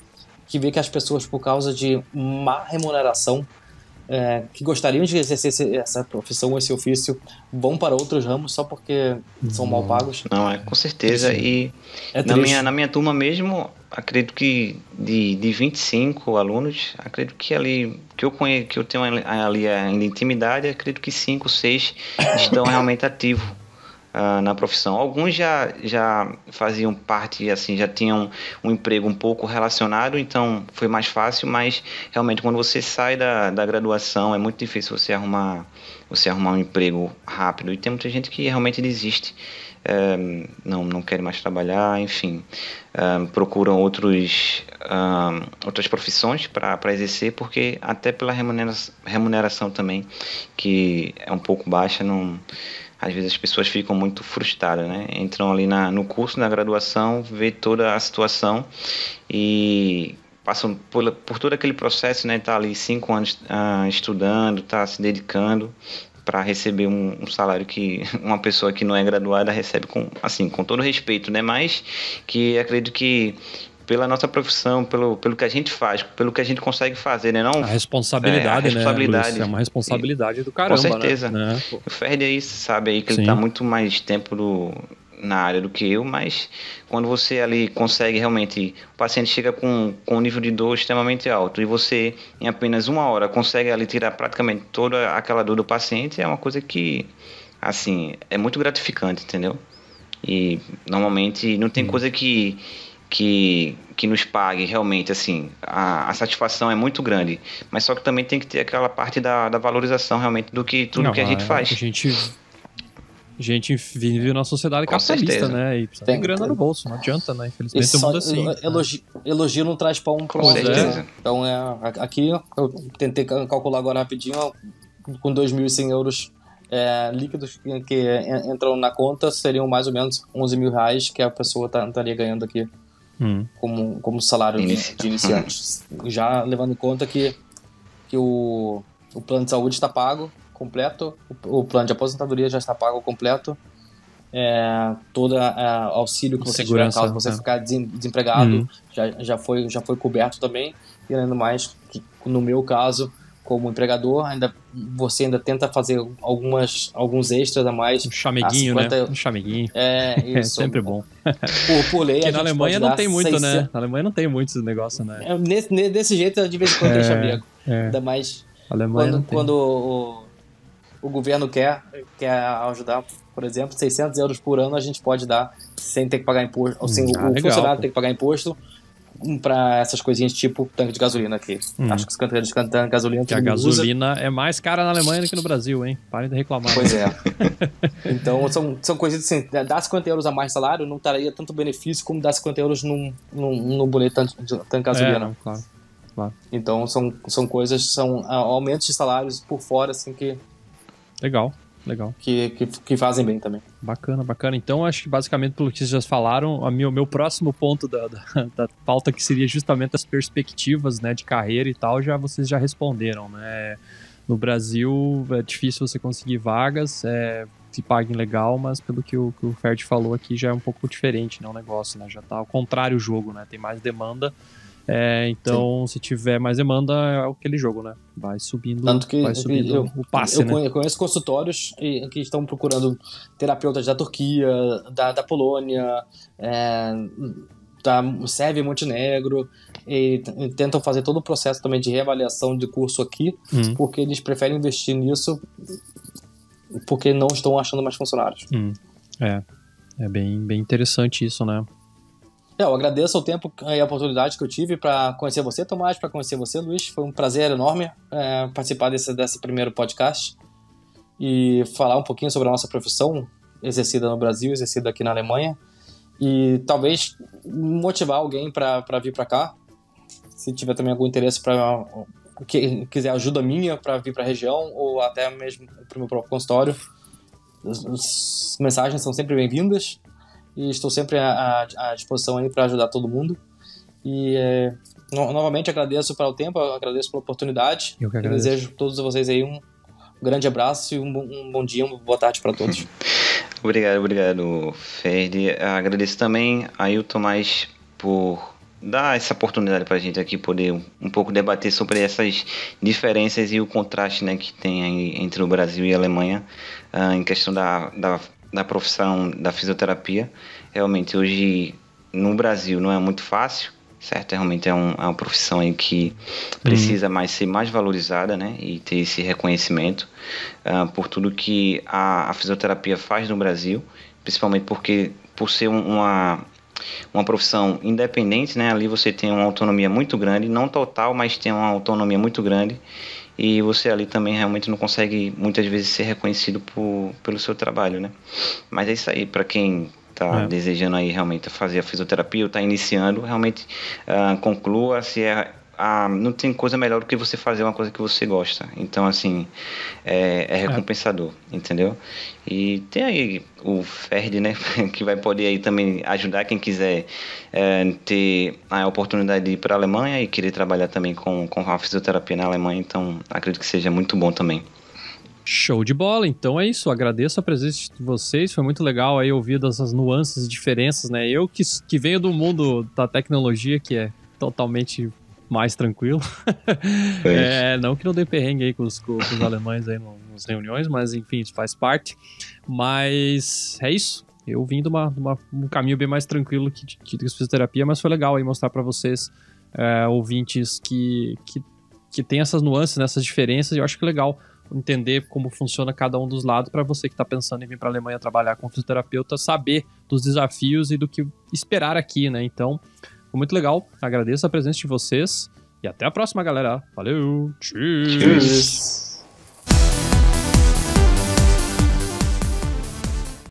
que ver que as pessoas, por causa de má remuneração, que gostariam de exercer essa profissão, esse ofício, vão para outros ramos só porque são mal pagos. Não, com certeza. E na minha turma mesmo, acredito que de 25 alunos, acredito que ali, que eu tenho ali ainda intimidade, acredito que 5, 6 estão realmente ativos na profissão. Alguns já faziam parte, assim, já tinham um emprego um pouco relacionado, então foi mais fácil, mas realmente quando você sai da graduação é muito difícil você arrumar um emprego rápido, e tem muita gente que realmente desiste, não quer mais trabalhar, enfim, procuram outras profissões para exercer, porque até pela remuneração também, que é um pouco baixa, às vezes as pessoas ficam muito frustradas, né? Entram ali no curso, na graduação, vê toda a situação e passam por todo aquele processo, né? Tá ali 5 anos estudando, tá se dedicando para receber um salário que uma pessoa que não é graduada recebe com todo respeito, né? Mas que acredito que pela nossa profissão, pelo que a gente faz, pelo que a gente consegue fazer, né? Não, a responsabilidade, né, Luiz? É uma responsabilidade do caramba, com certeza. Né? O Ferdi aí sabe aí que ele está muito mais tempo na área do que eu, mas quando você ali consegue realmente, o paciente chega com um nível de dor extremamente alto e você em apenas 1 hora consegue ali tirar praticamente toda aquela dor do paciente, é uma coisa que, assim, é muito gratificante, entendeu? E normalmente não tem coisa que nos pague realmente, assim, a satisfação é muito grande, mas só que também tem que ter aquela parte da valorização realmente do que tudo que a gente faz. A gente vive numa sociedade capitalista, né? E precisa ter grana no bolso, não adianta, né? Infelizmente o mundo assim. Elogio não traz pão pro almoço. Então, aqui eu tentei calcular agora rapidinho, com 2.100 euros líquidos que entram na conta, seriam mais ou menos 11 mil reais que a pessoa estaria ganhando aqui como salário de iniciantes. Já levando em conta que o plano de saúde está pago completo, o plano de aposentadoria já está pago completo, todo auxílio que você tiver caso você ficar desempregado já foi coberto também, e além do mais, que, no meu caso, como empregador, você ainda tenta fazer alguns extras a mais. Um chameguinho, 50... né? Um chameguinho. Isso. É sempre bom. Por lei, porque na Alemanha não tem muito, 600... né? Na Alemanha não tem muito esse negócio, né? Desse jeito, de vez em quando tem chamego. Ainda mais quando o governo quer ajudar, por exemplo, 600 euros por ano a gente pode dar sem ter que pagar imposto. Assim, o funcionário tem que pagar imposto para essas coisinhas tipo tanque de gasolina aqui. Acho que os canteiros de tanque de gasolina... Que a gasolina é mais cara na Alemanha do que no Brasil, hein? Parem de reclamar. Pois é. Então, são coisas assim, dar 50 euros a mais de salário não traria tanto benefício como dar 50 euros num boleto de tanque de gasolina. Não, claro. Então, são coisas, são aumentos de salários por fora, assim, que... Legal. Que fazem bem também. Bacana. Então, acho que basicamente pelo que vocês já falaram, o meu próximo ponto da pauta, que seria justamente as perspectivas, né, de carreira e tal, vocês já responderam, né? No Brasil é difícil você conseguir vagas, se paguem legal, mas pelo que o Ferdi falou aqui já é um pouco diferente, né, o negócio, né? Já tá ao contrário o jogo, né? Tem mais demanda. Então, se tiver mais demanda, é aquele jogo, né? Vai subindo, o passe, né? Eu conheço consultórios que estão procurando terapeutas da Turquia, da Polônia, da Sérvia e Montenegro, e tentam fazer todo o processo também de reavaliação de curso aqui, porque eles preferem investir nisso porque não estão achando mais funcionários. É bem interessante isso, né? Eu agradeço o tempo e a oportunidade que eu tive para conhecer você, Tomás, para conhecer você, Luiz. Foi um prazer enorme participar desse primeiro podcast e falar um pouquinho sobre a nossa profissão exercida no Brasil, exercida aqui na Alemanha, e talvez motivar alguém para vir para cá. Se tiver também algum interesse quiser ajuda minha para vir para a região ou até mesmo para o meu próprio consultório, as mensagens são sempre bem-vindas. E estou sempre à disposição aí para ajudar todo mundo. E novamente agradeço pelo tempo, agradeço pela oportunidade. Eu que agradeço. E desejo a todos vocês aí um grande abraço e um bom dia, uma boa tarde para todos. Obrigado, Ferdi. Agradeço também aí o Tomás por dar essa oportunidade para a gente aqui poder um pouco debater sobre essas diferenças e o contraste, né, que tem aí entre o Brasil e a Alemanha em questão da profissão da fisioterapia. Realmente hoje no Brasil não é muito fácil, certo? Realmente é uma profissão aí que precisa ser mais valorizada, né? E ter esse reconhecimento por tudo que a fisioterapia faz no Brasil, principalmente por ser uma profissão independente, né? Ali você tem uma autonomia muito grande, não total, mas tem uma autonomia muito grande. E você ali também realmente não consegue muitas vezes ser reconhecido pelo seu trabalho, né? Mas é isso aí, para quem está desejando aí realmente fazer a fisioterapia ou está iniciando, realmente conclua. Não tem coisa melhor do que você fazer uma coisa que você gosta. Então, assim, é recompensador, entendeu? E tem aí o Ferdi, né, que vai poder aí também ajudar quem quiser ter a oportunidade de ir para a Alemanha e querer trabalhar também com a fisioterapia na Alemanha. Então, acredito que seja muito bom também. Show de bola, então é isso, agradeço a presença de vocês, foi muito legal aí ouvir dessas nuances e diferenças, né? Eu que venho do mundo da tecnologia, que é totalmente mais tranquilo. Não que não dê perrengue aí com os alemães aí nas reuniões, mas enfim, isso faz parte. Mas é isso. Eu vim de um caminho bem mais tranquilo que fisioterapia, mas foi legal aí mostrar para vocês, ouvintes, que tem essas nuances, né, essas diferenças, e eu acho que é legal entender como funciona cada um dos lados para você que está pensando em vir para a Alemanha trabalhar como fisioterapeuta, saber dos desafios e do que esperar aqui, né? Então, foi muito legal. Agradeço a presença de vocês e até a próxima, galera. Valeu! Cheers!